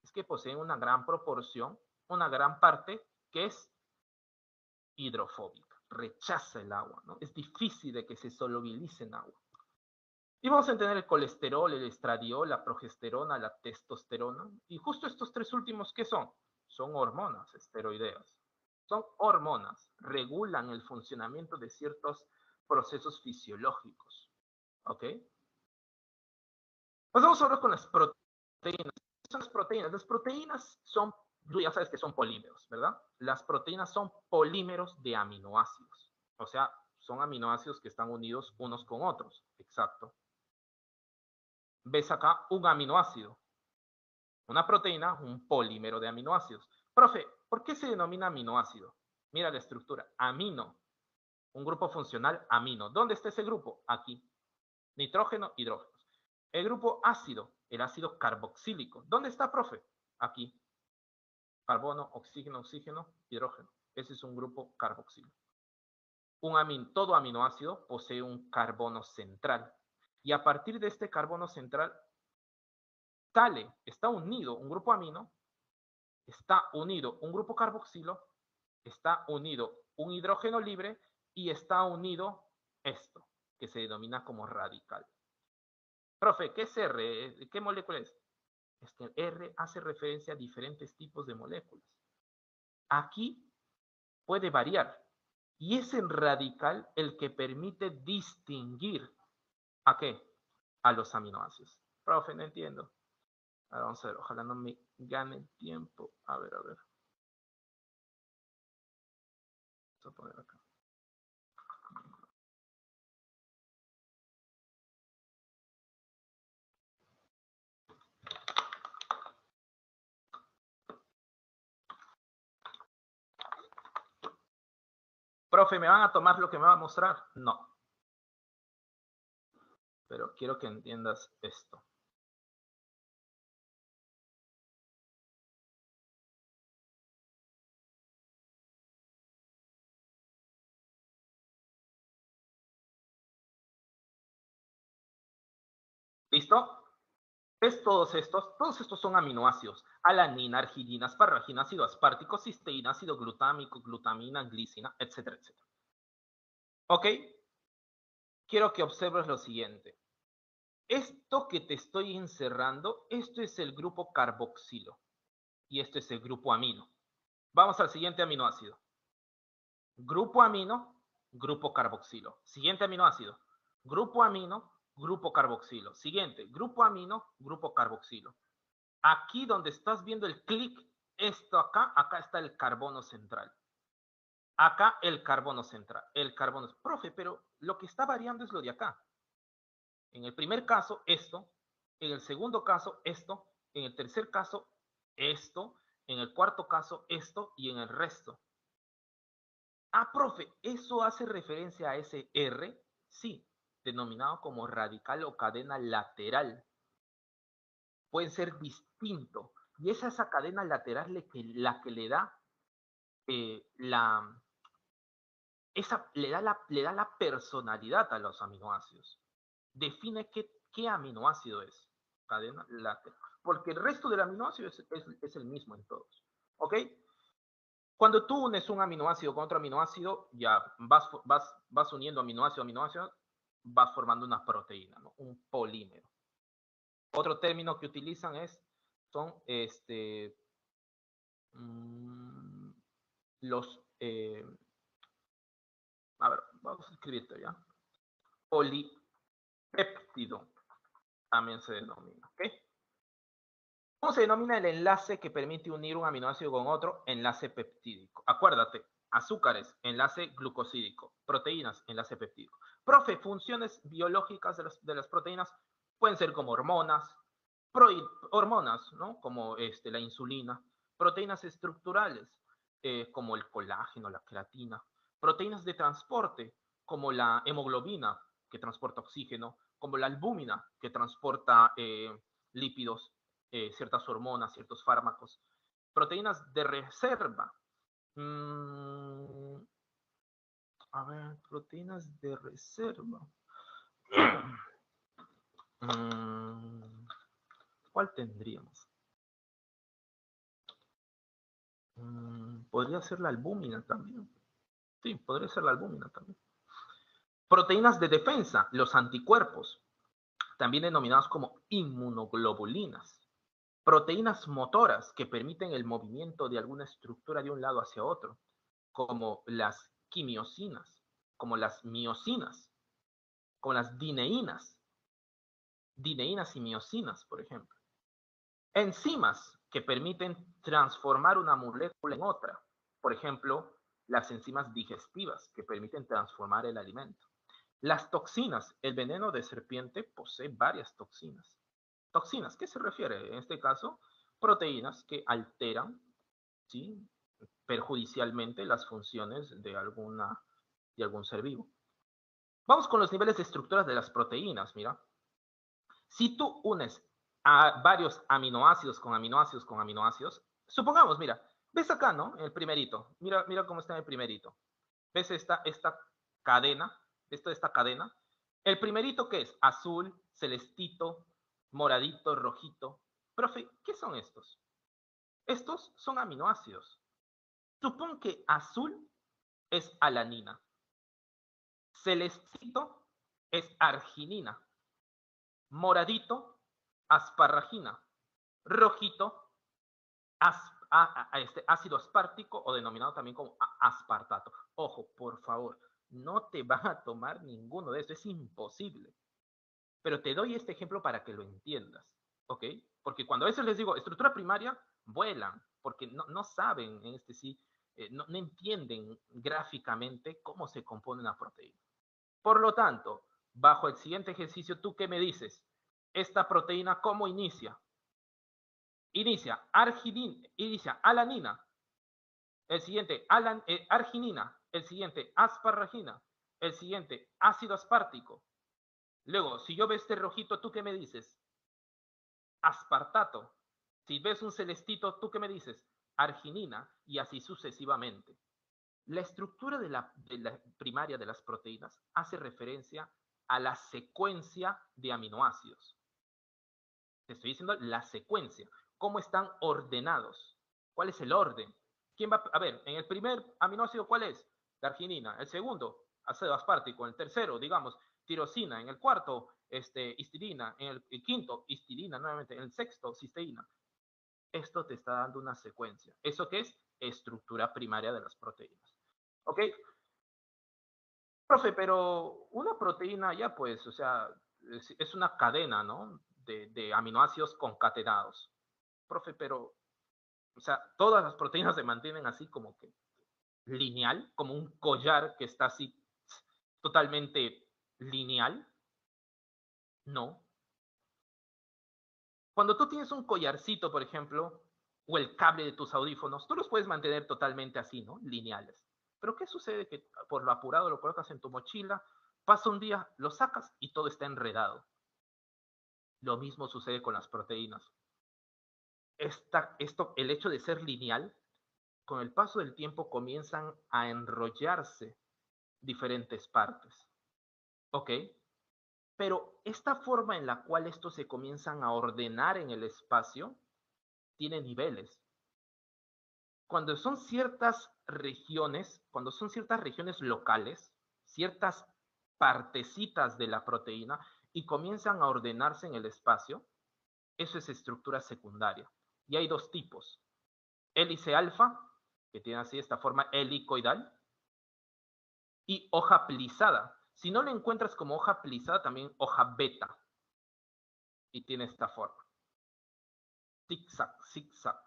Es que poseen una gran proporción, una gran parte que es hidrofóbica, rechaza el agua, ¿no? Es difícil de que se solubilice en agua. Y vamos a entender el colesterol, el estradiol, la progesterona, la testosterona. Y justo estos 3 últimos, ¿qué son? Son hormonas esteroideas. Son hormonas, regulan el funcionamiento de ciertos procesos fisiológicos. ¿Ok? Pasamos ahora con las proteínas. ¿Qué son las proteínas? Las proteínas son, tú ya sabes que son polímeros, ¿verdad? Las proteínas son polímeros de aminoácidos. O sea, son aminoácidos que están unidos unos con otros. Exacto. Ves acá un aminoácido, una proteína, un polímero de aminoácidos. Profe, ¿por qué se denomina aminoácido? Mira la estructura, amino, un grupo funcional amino. ¿Dónde está ese grupo? Aquí, nitrógeno, hidrógeno. El grupo ácido, el ácido carboxílico. ¿Dónde está, profe? Aquí, carbono, oxígeno, oxígeno, hidrógeno. Ese es un grupo carboxílico. Todo aminoácido posee un carbono central. Y a partir de este carbono central, está unido un grupo amino, está unido un grupo carboxilo, está unido un hidrógeno libre y está unido esto, que se denomina como radical. Profe, ¿qué es R? ¿Qué molécula es? Es que R hace referencia a diferentes tipos de moléculas. Aquí puede variar. Y es el radical el que permite distinguir ¿a qué? A los aminoácidos. Profe, no entiendo. Ahora vamos a ver, ojalá no me gane el tiempo. A ver, a ver. Vamos a poner acá. Profe, ¿me van a tomar lo que me va a mostrar? No. Pero quiero que entiendas esto. ¿Listo? ¿Ves todos estos? Todos estos son aminoácidos. Alanina, arginina, asparagina, ácido aspartico, cisteína, ácido glutámico, glutamina, glicina, etcétera, etcétera. ¿Ok? Quiero que observes lo siguiente. Esto que te estoy encerrando, esto es el grupo carboxilo. Y esto es el grupo amino. Vamos al siguiente aminoácido. Grupo amino, grupo carboxilo. Siguiente aminoácido. Grupo amino, grupo carboxilo. Siguiente, grupo amino, grupo carboxilo. Aquí donde estás viendo el clic, esto acá está el carbono central. Acá el carbono central. El carbono. Profe, pero lo que está variando es lo de acá. En el primer caso, esto. En el segundo caso, esto. En el tercer caso, esto. En el cuarto caso, esto. Y en el resto. Ah, profe, ¿eso hace referencia a ese R? Sí, denominado como radical o cadena lateral. Puede ser distinto. Y es esa cadena lateral la que le da le da la personalidad a los aminoácidos. Define qué aminoácido es. Cadena lateral. Porque el resto del aminoácido es el mismo en todos. ¿Ok? Cuando tú unes un aminoácido con otro aminoácido, ya vas uniendo aminoácido a aminoácido, vas formando una proteína, ¿no? Un polímero. Otro término que utilizan son los, a ver, vamos a escribirlo ya. Polipéptido también se denomina, ¿ok? ¿Cómo se denomina el enlace que permite unir un aminoácido con otro? Enlace peptídico. Acuérdate, azúcares, enlace glucosídico. Proteínas, enlace peptídico. Profe, funciones biológicas de las proteínas pueden ser como hormonas, ¿no? Como la insulina. Proteínas estructurales, como el colágeno, la creatina. Proteínas de transporte, como la hemoglobina, que transporta oxígeno, como la albúmina, que transporta lípidos, ciertas hormonas, ciertos fármacos. Proteínas de reserva. A ver, proteínas de reserva. ¿Cuál tendríamos? Podría ser la albúmina también. Sí, podría ser la albúmina también. Proteínas de defensa, los anticuerpos, también denominados como inmunoglobulinas. Proteínas motoras que permiten el movimiento de alguna estructura de un lado hacia otro, como las quimiosinas, como las miosinas, como las dineínas y miosinas, por ejemplo. Enzimas que permiten transformar una molécula en otra, por ejemplo, las enzimas digestivas que permiten transformar el alimento. Las toxinas, el veneno de serpiente posee varias toxinas. Toxinas, ¿qué se refiere? En este caso, proteínas que alteran ¿sí? Perjudicialmente las funciones de algún ser vivo. Vamos con los niveles de estructuras de las proteínas, mira. Si tú unes a varios aminoácidos con aminoácidos con aminoácidos, supongamos, mira, ves acá, ¿no? El primerito. Mira, mira cómo está en el primerito. ¿Ves esta cadena? Esta cadena. El primerito, ¿qué es? Azul, celestito, moradito, rojito. Profe, ¿qué son estos? Estos son aminoácidos. Supón que azul es alanina. Celestito es arginina. Moradito, asparragina. Rojito, ácido aspartico o denominado también como aspartato. Ojo, por favor, no te van a tomar ninguno de estos, es imposible. Pero te doy este ejemplo para que lo entiendas, ¿ok? Porque cuando a veces les digo estructura primaria, vuelan, porque no saben, no entienden gráficamente cómo se compone una proteína. Por lo tanto, bajo el siguiente ejercicio, ¿tú qué me dices? Esta proteína, ¿cómo inicia? Inicia alanina, el siguiente arginina, el siguiente asparragina, el siguiente ácido aspartico. Luego, si yo veo este rojito, ¿tú qué me dices? Aspartato. Si ves un celestito, ¿tú qué me dices? Arginina, y así sucesivamente. La estructura de la primaria de las proteínas hace referencia a la secuencia de aminoácidos. Te estoy diciendo la secuencia, cómo están ordenados, cuál es el orden. ¿Quién va a ver? En el primer aminoácido, ¿cuál es? La arginina. El segundo, ácido aspartico. En el tercero, digamos, tirosina. En el cuarto, histidina. En el quinto, histidina nuevamente. En el sexto, cisteína. Esto te está dando una secuencia. ¿Eso qué es? Estructura primaria de las proteínas. ¿Ok? Profe, pero una proteína ya pues, o sea, es una cadena, ¿no? De aminoácidos concatenados. Profe, pero, o sea, todas las proteínas se mantienen así como que lineal, como un collar que está así totalmente lineal. No. Cuando tú tienes un collarcito, por ejemplo, o el cable de tus audífonos, tú los puedes mantener totalmente así, ¿no? Lineales. Pero ¿qué sucede? Que por lo apurado lo colocas en tu mochila, pasa un día, lo sacas y todo está enredado. Lo mismo sucede con las proteínas. El hecho de ser lineal, con el paso del tiempo comienzan a enrollarse diferentes partes. ¿Ok? Pero esta forma en la cual estos se comienzan a ordenar en el espacio tiene niveles. Cuando son ciertas regiones locales, ciertas partecitas de la proteína y comienzan a ordenarse en el espacio, eso es estructura secundaria. Y hay dos tipos. Hélice alfa, que tiene así esta forma helicoidal, y hoja plisada. Si no lo encuentras como hoja plisada, también hoja beta. Y tiene esta forma. Zigzag, zigzag.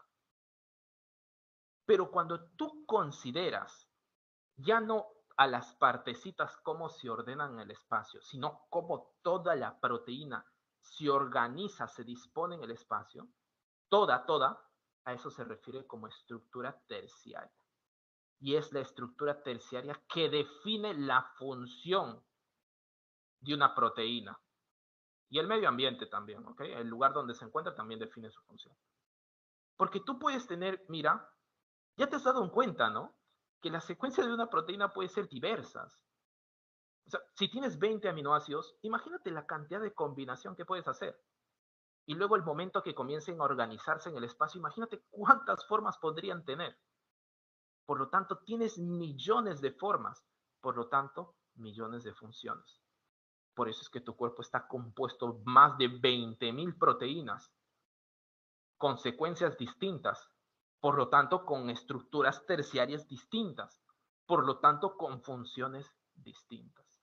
Pero cuando tú consideras ya no a las partecitas cómo se ordenan en el espacio, sino cómo toda la proteína se organiza, se dispone en el espacio, toda, a eso se refiere como estructura terciaria. Y es la estructura terciaria que define la función de una proteína. Y el medio ambiente también, ¿ok? El lugar donde se encuentra también define su función. Porque tú puedes tener, mira, ya te has dado cuenta, ¿no? Que la secuencia de una proteína puede ser diversas. O sea, si tienes 20 aminoácidos, imagínate la cantidad de combinación que puedes hacer. Y luego el momento que comiencen a organizarse en el espacio, imagínate cuántas formas podrían tener. Por lo tanto, tienes millones de formas. Por lo tanto, millones de funciones. Por eso es que tu cuerpo está compuesto más de 20.000 proteínas con secuencias distintas. Por lo tanto, con estructuras terciarias distintas. Por lo tanto, con funciones distintas.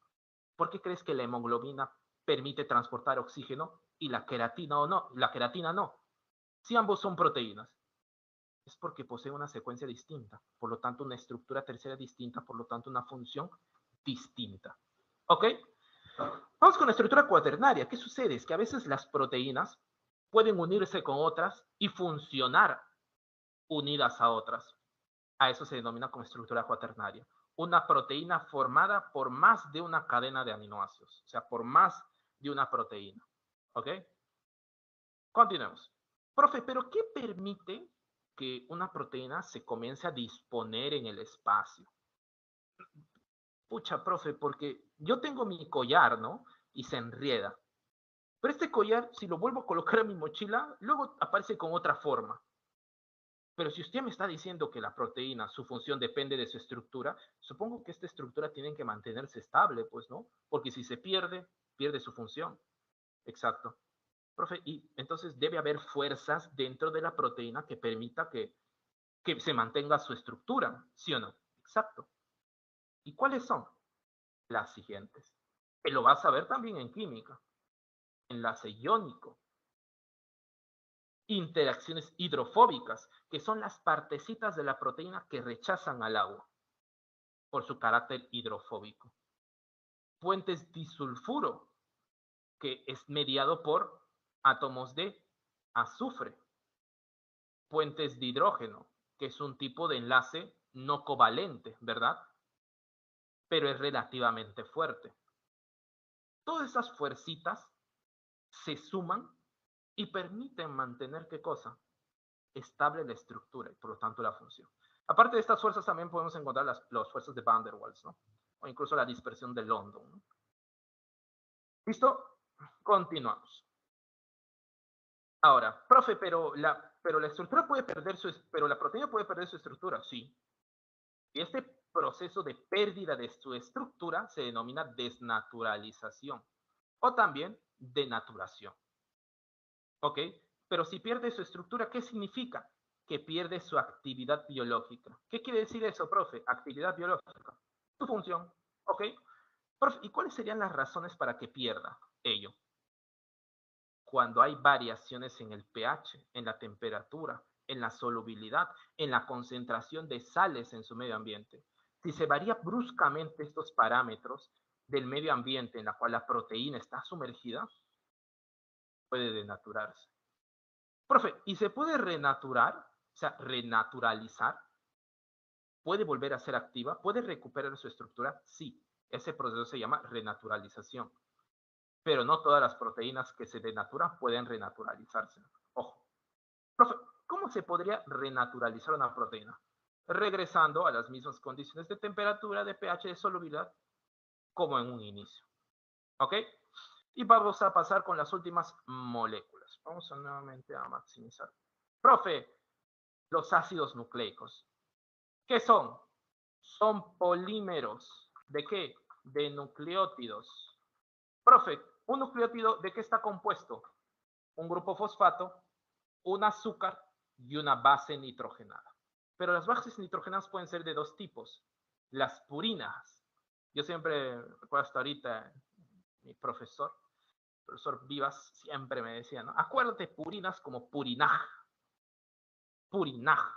¿Por qué crees que la hemoglobina permite transportar oxígeno y la queratina no? Si ambos son proteínas. Es porque posee una secuencia distinta, por lo tanto una estructura terciaria distinta, por lo tanto una función distinta. ¿Ok? Vamos con la estructura cuaternaria. ¿Qué sucede? Es que a veces las proteínas pueden unirse con otras y funcionar unidas a otras. A eso se denomina como estructura cuaternaria. Una proteína formada por más de una cadena de aminoácidos, o sea, por más de una proteína. ¿Ok? Continuemos. Profe, ¿pero qué permite que una proteína se comience a disponer en el espacio? Pucha, profe, porque yo tengo mi collar, ¿no? Y se enrieda. Pero este collar, si lo vuelvo a colocar en mi mochila, luego aparece con otra forma. Pero si usted me está diciendo que la proteína, su función depende de su estructura, supongo que esta estructura tiene que mantenerse estable, pues, ¿no? Porque si se pierde, pierde su función. Exacto. Profe, y entonces debe haber fuerzas dentro de la proteína que permita que se mantenga su estructura, ¿sí o no? Exacto. ¿Y cuáles son? Las siguientes. Que lo vas a ver también en química. Enlace iónico. Interacciones hidrofóbicas, que son las partecitas de la proteína que rechazan al agua por su carácter hidrofóbico. Puentes disulfuro, que es mediado por átomos de azufre. Puentes de hidrógeno, que es un tipo de enlace no covalente, ¿verdad? Pero es relativamente fuerte. Todas esas fuercitas se suman y permiten mantener, ¿qué cosa? Estable la estructura y por lo tanto la función. Aparte de estas fuerzas también podemos encontrar las fuerzas de Van der Waals, ¿no? O incluso la dispersión de London, ¿no? ¿Listo? Continuamos. Ahora, profe, pero la estructura puede perder pero la proteína puede perder su estructura, sí. Y este proceso de pérdida de su estructura se denomina desnaturalización o también denaturación. ¿Ok? Pero si pierde su estructura, ¿qué significa? Que pierde su actividad biológica. ¿Qué quiere decir eso, profe? Actividad biológica. Su función. ¿Ok? Profe, ¿y cuáles serían las razones para que pierda ello? Cuando hay variaciones en el pH, en la temperatura, en la solubilidad, en la concentración de sales en su medio ambiente. Si se varía bruscamente estos parámetros del medio ambiente en la cual la proteína está sumergida, puede denaturarse. Profe, ¿y se puede renaturar? O sea, renaturalizar. ¿Puede volver a ser activa? ¿Puede recuperar su estructura? Sí. Ese proceso se llama renaturalización. Pero no todas las proteínas que se denaturan pueden renaturalizarse. Ojo. Profe, ¿cómo se podría renaturalizar una proteína? Regresando a las mismas condiciones de temperatura, de pH, de solubilidad, como en un inicio. ¿Ok? Y vamos a pasar con las últimas moléculas. Vamos a nuevamente a maximizar. Profe, los ácidos nucleicos. ¿Qué son? Son polímeros. ¿De qué? De nucleótidos. Profe, ¿un nucleótido de qué está compuesto? Un grupo fosfato, un azúcar y una base nitrogenada. Pero las bases nitrogenadas pueden ser de dos tipos. Las purinas. Yo siempre recuerdo hasta ahorita mi profesor Vivas, siempre me decía, ¿no? Acuérdate purinas como purinaj. Purinaj.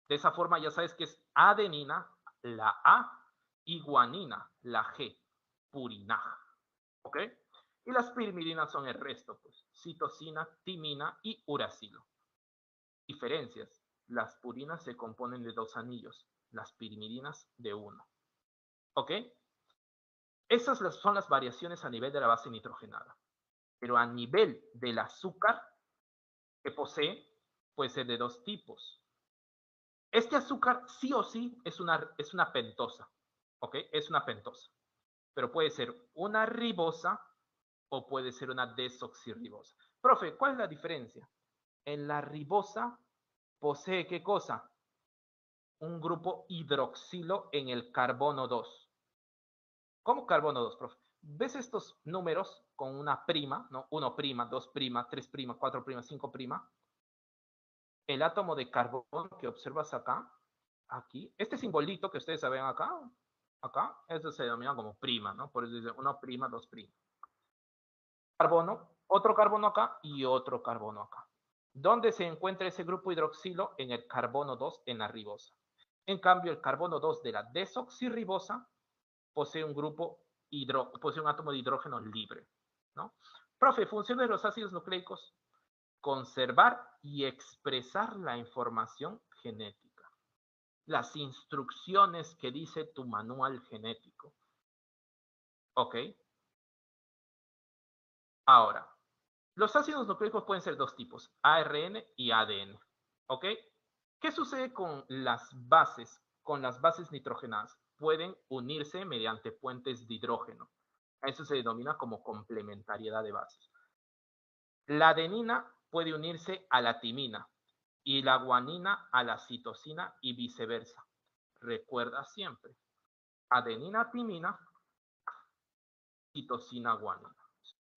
De esa forma ya sabes que es adenina, la A, y guanina, la G. Purinaj. ¿Ok? Y las pirimidinas son el resto, pues. Citosina, timina y uracilo. Diferencias. Las purinas se componen de 2 anillos, las pirimidinas de 1. ¿Ok? Esas son las variaciones a nivel de la base nitrogenada. Pero a nivel del azúcar que posee, puede ser de 2 tipos. Este azúcar sí o sí es una pentosa. ¿Ok? Es una pentosa. Pero puede ser una ribosa o puede ser una desoxirribosa. Profe, ¿cuál es la diferencia? En la ribosa posee ¿qué cosa? Un grupo hidroxilo en el carbono 2. ¿Cómo carbono 2, profe? ¿Ves estos números con una prima, ¿no? 1', 2', 3', 4', 5'? El átomo de carbono que observas acá, aquí, este simbolito que ustedes saben acá, eso se denomina como prima, ¿no? Por eso dice 1', 2'. Carbono, otro carbono acá y otro carbono acá. ¿Dónde se encuentra ese grupo hidroxilo? En el carbono 2 en la ribosa. En cambio, el carbono 2 de la desoxirribosa posee un átomo de hidrógeno libre, ¿no? Profe, funciones de los ácidos nucleicos. conservar y expresar la información genética. Las instrucciones que dice tu manual genético. ¿Ok? Ahora, los ácidos nucleicos pueden ser dos tipos, ARN y ADN. ¿Ok? ¿Qué sucede con las bases nitrogenadas? Pueden unirse mediante puentes de hidrógeno. Eso se denomina como complementariedad de bases. La adenina puede unirse a la timina y la guanina a la citosina y viceversa. Recuerda siempre, adenina, timina, citosina, guanina.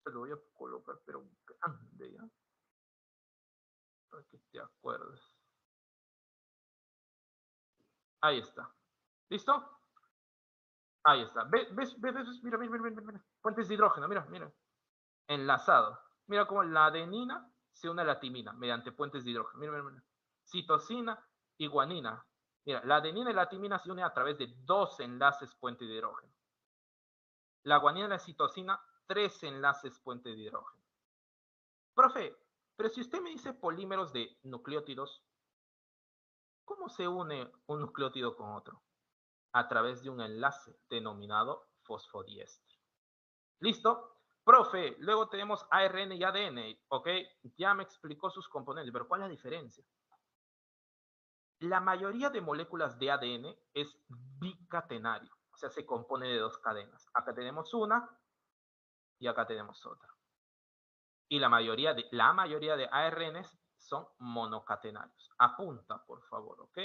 Se lo voy a colocar, pero grande, ¿ya? Para que te acuerdes. Ahí está. ¿Listo? Ahí está. ¿Ves? Mira. Puentes de hidrógeno, mira. Enlazado. Mira cómo la adenina se une a la timina mediante puentes de hidrógeno. Mira. Citosina y guanina. Mira, la adenina y la timina se unen a través de 2 enlaces puente de hidrógeno. La guanina y la citosina, 3 enlaces puente de hidrógeno. Profe, pero si usted me dice polímeros de nucleótidos, ¿cómo se une un nucleótido con otro? A través de un enlace denominado fosfodiéster. ¿Listo? Profe, luego tenemos ARN y ADN, ¿ok? Ya me explicó sus componentes, pero ¿cuál es la diferencia? La mayoría de moléculas de ADN es bicatenario, o sea, se compone de 2 cadenas. Acá tenemos una y acá tenemos otra. Y la mayoría de ARNs son monocatenarios. Apunta, por favor, ¿ok?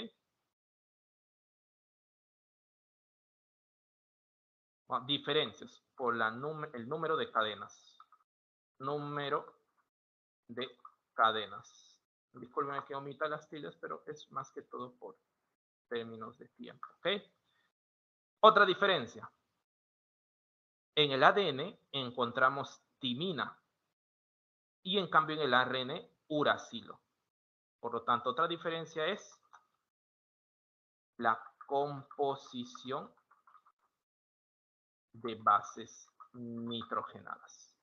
Bueno, diferencias por el número de cadenas. Número de cadenas. Disculpen que omita las tildes, pero es más que todo por términos de tiempo, ¿ok? Otra diferencia. En el ADN encontramos timina y en cambio en el ARN uracilo. Por lo tanto, otra diferencia es la composición de bases nitrogenadas.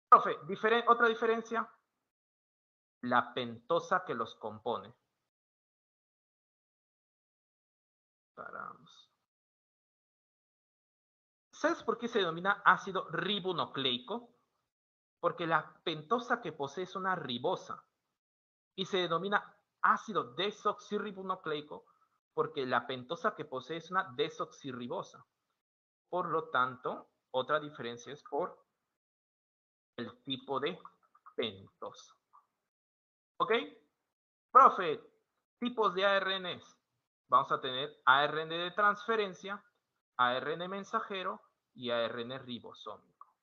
Profe, otra diferencia, la pentosa que los compone. Paramos. ¿Sabes por qué se denomina ácido ribonucleico? Porque la pentosa que posee es una ribosa y se denomina ácido desoxirribonucleico porque la pentosa que posee es una desoxirribosa. Por lo tanto, otra diferencia es por el tipo de pentosa. ¿Ok? Profe, tipos de ARNs. Vamos a tener ARN de transferencia, ARN mensajero y ARN ribosómico.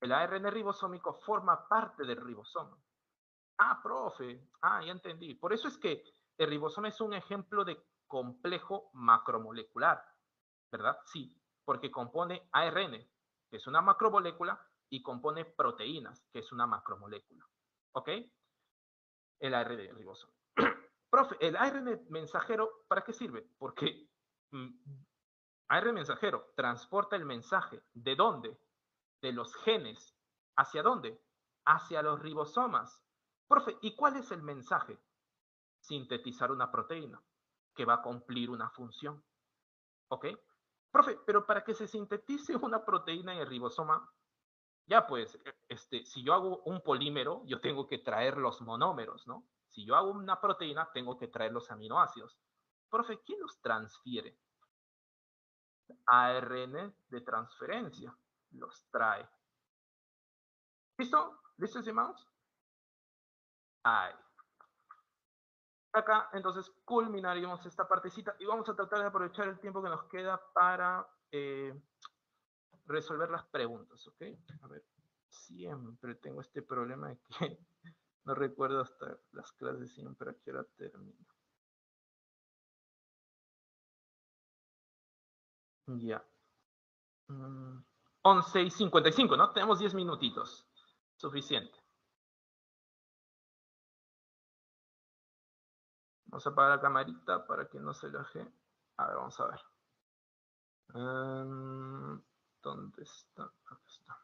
El ARN ribosómico forma parte del ribosoma. Ah, profe. Ah, ya entendí. Por eso es que el ribosoma es un ejemplo de complejo macromolecular, ¿verdad? Sí, porque compone ARN, que es una macromolécula, y compone proteínas, que es una macromolécula. ¿Ok? El ARN del ribosoma. Profe, el ARN mensajero, ¿para qué sirve? Porque ARN mensajero transporta el mensaje. ¿De dónde? De los genes. ¿Hacia dónde? Hacia los ribosomas. Profe, ¿y cuál es el mensaje? Sintetizar una proteína que va a cumplir una función. ¿Ok? Profe, pero para que se sintetice una proteína en el ribosoma, ya pues, si yo hago un polímero, yo tengo que traer los monómeros, ¿no? Si yo hago una proteína, tengo que traer los aminoácidos. Profe, ¿quién los transfiere? ARN de transferencia los trae. ¿Listo? ¿Listo, estimados? Ahí. Acá, entonces, culminaríamos esta partecita y vamos a tratar de aprovechar el tiempo que nos queda para resolver las preguntas, ¿ok? A ver, siempre tengo este problema de que no recuerdo hasta las clases siempre a qué hora termino. Ya. 11:55, ¿no? Tenemos 10 minutitos. Suficiente. Vamos a apagar la camarita para que no se laje. A ver, vamos a ver. ¿Dónde está? Aquí está.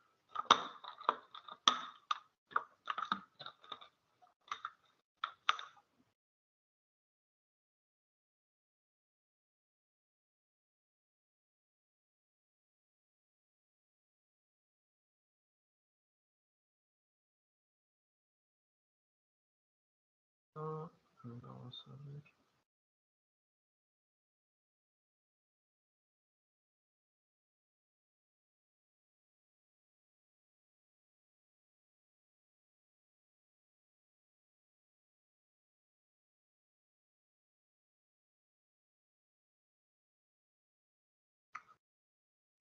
Vamos a ver.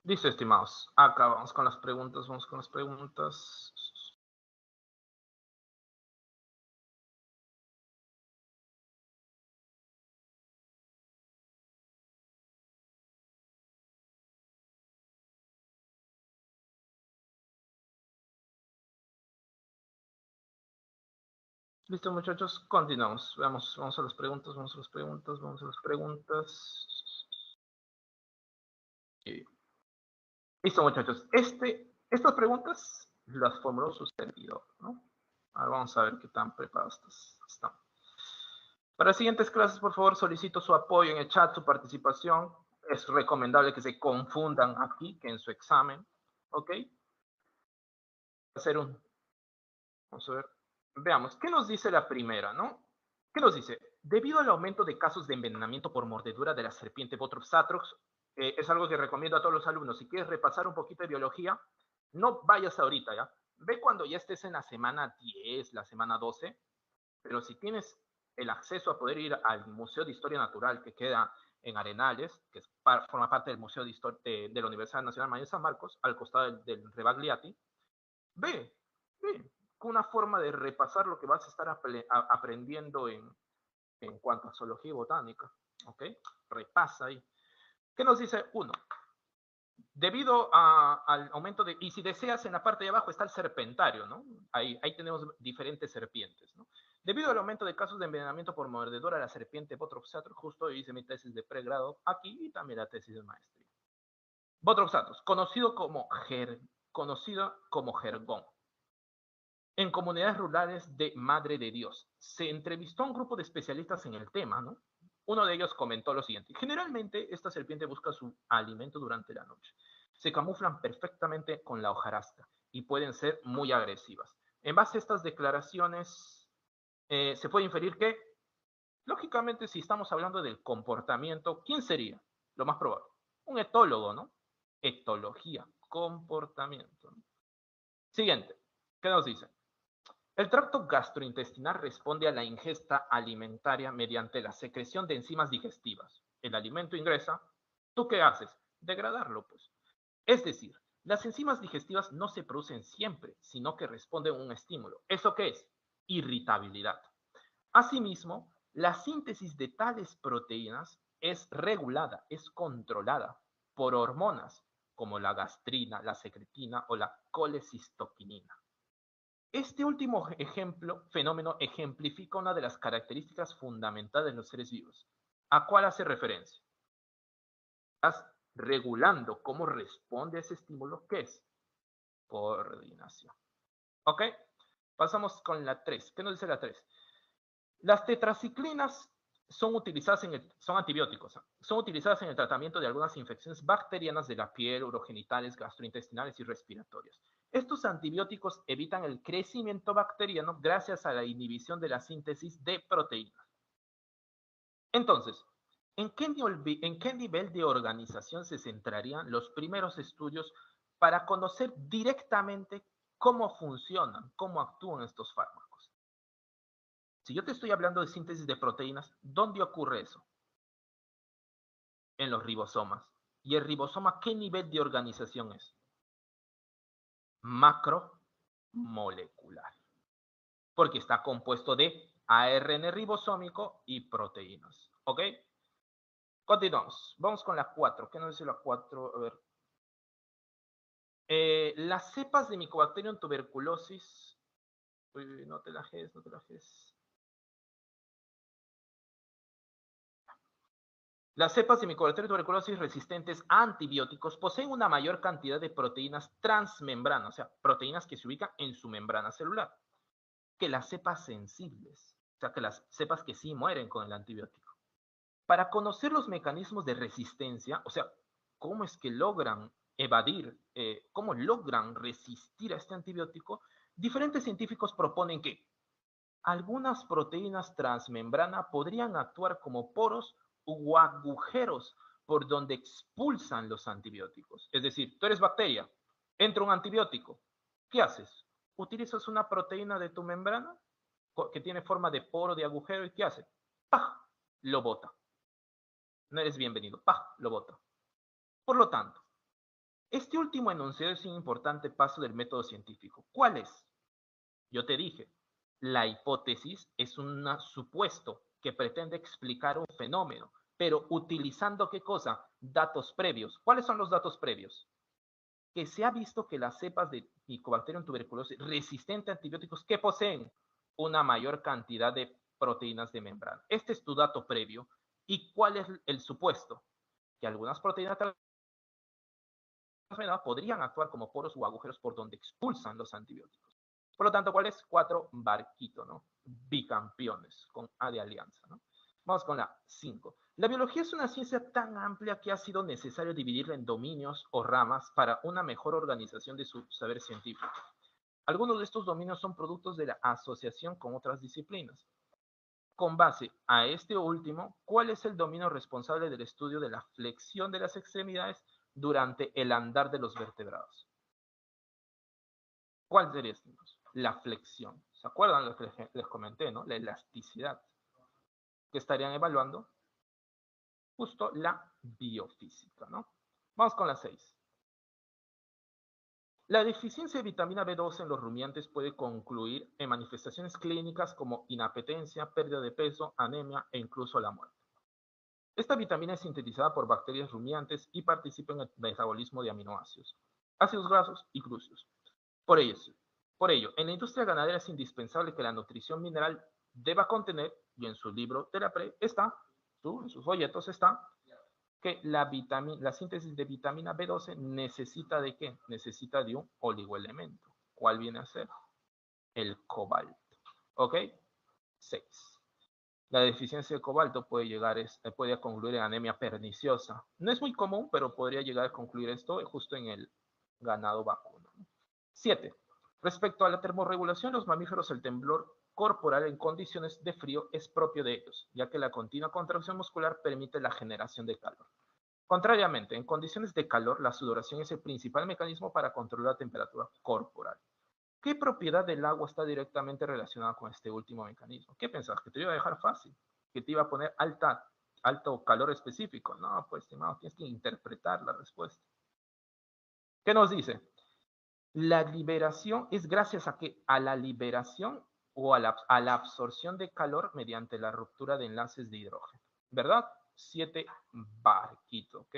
Listo, estimados. Acá vamos con las preguntas, vamos con las preguntas. Listo, muchachos, continuamos. Vamos a las preguntas, vamos a las preguntas, vamos a las preguntas. Y... Listo, muchachos. Estas preguntas las formuló su servidor, ¿no? Ahora vamos a ver qué tan preparados están. Para las siguientes clases, por favor, solicito su apoyo en el chat, su participación. Es recomendable que se confundan aquí que en su examen, ¿ok? Vamos a ver. Veamos, ¿qué nos dice la primera, no? ¿Qué nos dice? Debido al aumento de casos de envenenamiento por mordedura de la serpiente Botrops atrox, es algo que recomiendo a todos los alumnos. Si quieres repasar un poquito de biología, no vayas ahorita, ¿ya? Ve cuando ya estés en la semana 10, la semana 12, pero si tienes el acceso a poder ir al Museo de Historia Natural que queda en Arenales, que forma parte del Museo de la Universidad Nacional Mayor de San Marcos, al costado del Rebagliati, ve, con una forma de repasar lo que vas a estar aprendiendo en cuanto a zoología y botánica. ¿Ok? Repasa ahí. ¿Qué nos dice? Uno, debido al aumento de... Y si deseas, en la parte de abajo está el serpentario, ¿no? Ahí tenemos diferentes serpientes, ¿no? Debido al aumento de casos de envenenamiento por mordedura de la serpiente Botrops atrox, justo hice mi tesis de pregrado aquí y también la tesis de maestría. Botrops atrox, conocido como jergón. En comunidades rurales de Madre de Dios. Se entrevistó a un grupo de especialistas en el tema, ¿no? Uno de ellos comentó lo siguiente: generalmente esta serpiente busca su alimento durante la noche. Se camuflan perfectamente con la hojarasca y pueden ser muy agresivas. En base a estas declaraciones, se puede inferir que, lógicamente, si estamos hablando del comportamiento, ¿quién sería? Lo más probable. Un etólogo, ¿no? Etología, comportamiento, ¿no? Siguiente, ¿qué nos dice? El tracto gastrointestinal responde a la ingesta alimentaria mediante la secreción de enzimas digestivas. El alimento ingresa, ¿tú qué haces? Degradarlo, pues. Es decir, las enzimas digestivas no se producen siempre, sino que responden a un estímulo. ¿Eso qué es? Irritabilidad. Asimismo, la síntesis de tales proteínas es regulada, es controlada por hormonas como la gastrina, la secretina o la colecistoquinina. Este último fenómeno ejemplifica una de las características fundamentales de los seres vivos. ¿A cuál hace referencia? Estás regulando cómo responde a ese estímulo, ¿qué es? Coordinación. ¿Ok? Pasamos con la 3. ¿Qué nos dice la 3? Las tetraciclinas son antibióticos, son utilizadas en el tratamiento de algunas infecciones bacterianas de la piel, urogenitales, gastrointestinales y respiratorias. Estos antibióticos evitan el crecimiento bacteriano gracias a la inhibición de la síntesis de proteínas. Entonces, ¿en qué nivel de organización se centrarían los primeros estudios para conocer directamente cómo funcionan, cómo actúan estos fármacos? Si yo te estoy hablando de síntesis de proteínas, ¿dónde ocurre eso? En los ribosomas. ¿Y el ribosoma qué nivel de organización es? Macromolecular. Porque está compuesto de ARN ribosómico y proteínas. ¿Ok? Continuamos. Vamos con la 4. ¿Qué nos dice la 4? A ver. Las cepas de Mycobacterium tuberculosis. Uy, no te la ges, no te la ges. Las cepas de Mycobacterium tuberculosis resistentes a antibióticos poseen una mayor cantidad de proteínas transmembranas, o sea, proteínas que se ubican en su membrana celular, que las cepas sensibles, o sea, que las cepas que sí mueren con el antibiótico. Para conocer los mecanismos de resistencia, o sea, cómo es que logran cómo logran resistir a este antibiótico, diferentes científicos proponen que Algunas proteínas transmembrana podrían actuar como poros u agujeros por donde expulsan los antibióticos. Es decir, tú eres bacteria, entra un antibiótico. ¿Qué haces? Utilizas una proteína de tu membrana que tiene forma de poro, de agujero, ¿y qué hace? ¡Pah! Lo bota. No eres bienvenido. ¡Pah! Lo bota. Por lo tanto, este último enunciado es un importante paso del método científico. ¿Cuál es? Yo te dije, la hipótesis es un supuesto que pretende explicar un fenómeno, pero utilizando ¿qué cosa? Datos previos. ¿Cuáles son los datos previos? Que se ha visto que las cepas de Mycobacterium tuberculosis resistentes a antibióticos que poseen una mayor cantidad de proteínas de membrana. Este es tu dato previo. ¿Y cuál es el supuesto? Que algunas proteínas podrían actuar como poros o agujeros por donde expulsan los antibióticos. Por lo tanto, ¿cuál es? 4, barquito, ¿no? Bicampeones, con A de alianza, ¿no? Vamos con la 5. La biología es una ciencia tan amplia que ha sido necesario dividirla en dominios o ramas para una mejor organización de su saber científico. Algunos de estos dominios son productos de la asociación con otras disciplinas. Con base a este último, ¿cuál es el dominio responsable del estudio de la flexión de las extremidades durante el andar de los vertebrados? ¿Cuál sería este? La flexión. ¿Se acuerdan lo que les comenté, no? La elasticidad. Que estarían evaluando justo la biofísica, ¿no? Vamos con la 6. La deficiencia de vitamina B12 en los rumiantes puede concluir en manifestaciones clínicas como inapetencia, pérdida de peso, anemia e incluso la muerte. Esta vitamina es sintetizada por bacterias rumiantes y participa en el metabolismo de aminoácidos, ácidos grasos y glúcidos. Por ello, en la industria ganadera es indispensable que la nutrición mineral deba contener, y en su libro de la PRE está, en sus folletos está, que la síntesis de vitamina B12 necesita de ¿qué? Necesita de un oligoelemento. ¿Cuál viene a ser? El cobalto. ¿Ok? 6. La deficiencia de cobalto puede concluir en anemia perniciosa. No es muy común, pero podría llegar a concluir esto justo en el ganado vacuno. 7. Respecto a la termorregulación, los mamíferos, el temblor corporal en condiciones de frío es propio de ellos, ya que la continua contracción muscular permite la generación de calor. Contrariamente, en condiciones de calor, la sudoración es el principal mecanismo para controlar la temperatura corporal. ¿Qué propiedad del agua está directamente relacionada con este último mecanismo? ¿Qué pensabas? ¿Que te iba a dejar fácil? ¿Que te iba a poner alto calor específico? No, pues, estimado, tienes que interpretar la respuesta. ¿Qué nos dice? La liberación es gracias a la liberación o a la absorción de calor mediante la ruptura de enlaces de hidrógeno. ¿Verdad? 7, barquito, ¿ok?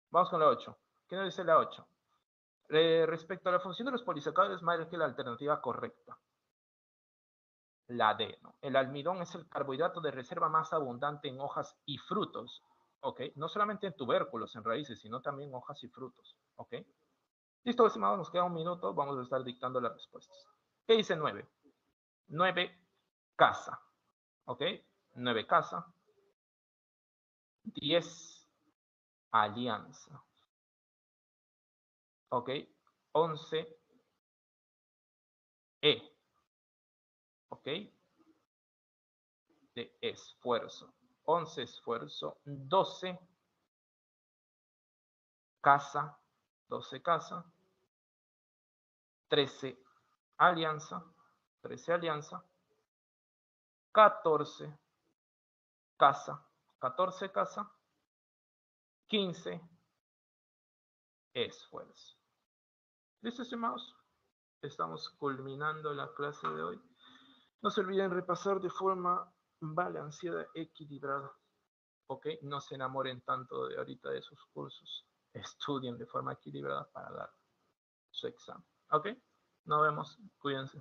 Vamos con la 8. ¿Qué nos dice la 8? Respecto a la función de los polisacáridos, más que la alternativa correcta. La D, ¿no? El almidón es el carbohidrato de reserva más abundante en hojas y frutos, ¿ok? No solamente en tubérculos, en raíces, sino también en hojas y frutos, ¿ok? Listo, estimados, nos queda un minuto, vamos a estar dictando las respuestas. ¿Qué dice 9? 9, casa, ¿ok? 9, casa. 10, alianza, ¿ok? 11, ¿ok? De esfuerzo. 11, esfuerzo. 12, casa. 12, casa. 13, alianza. 13, alianza. 14, casa. 14, casa. 15, esfuerzo. ¿Listo, estimados? Estamos culminando la clase de hoy. No se olviden repasar de forma balanceada, equilibrada. ¿Ok? No se enamoren tanto de ahorita de sus cursos. Estudien de forma equilibrada para dar su examen. ¿Ok? Nos vemos. Cuídense.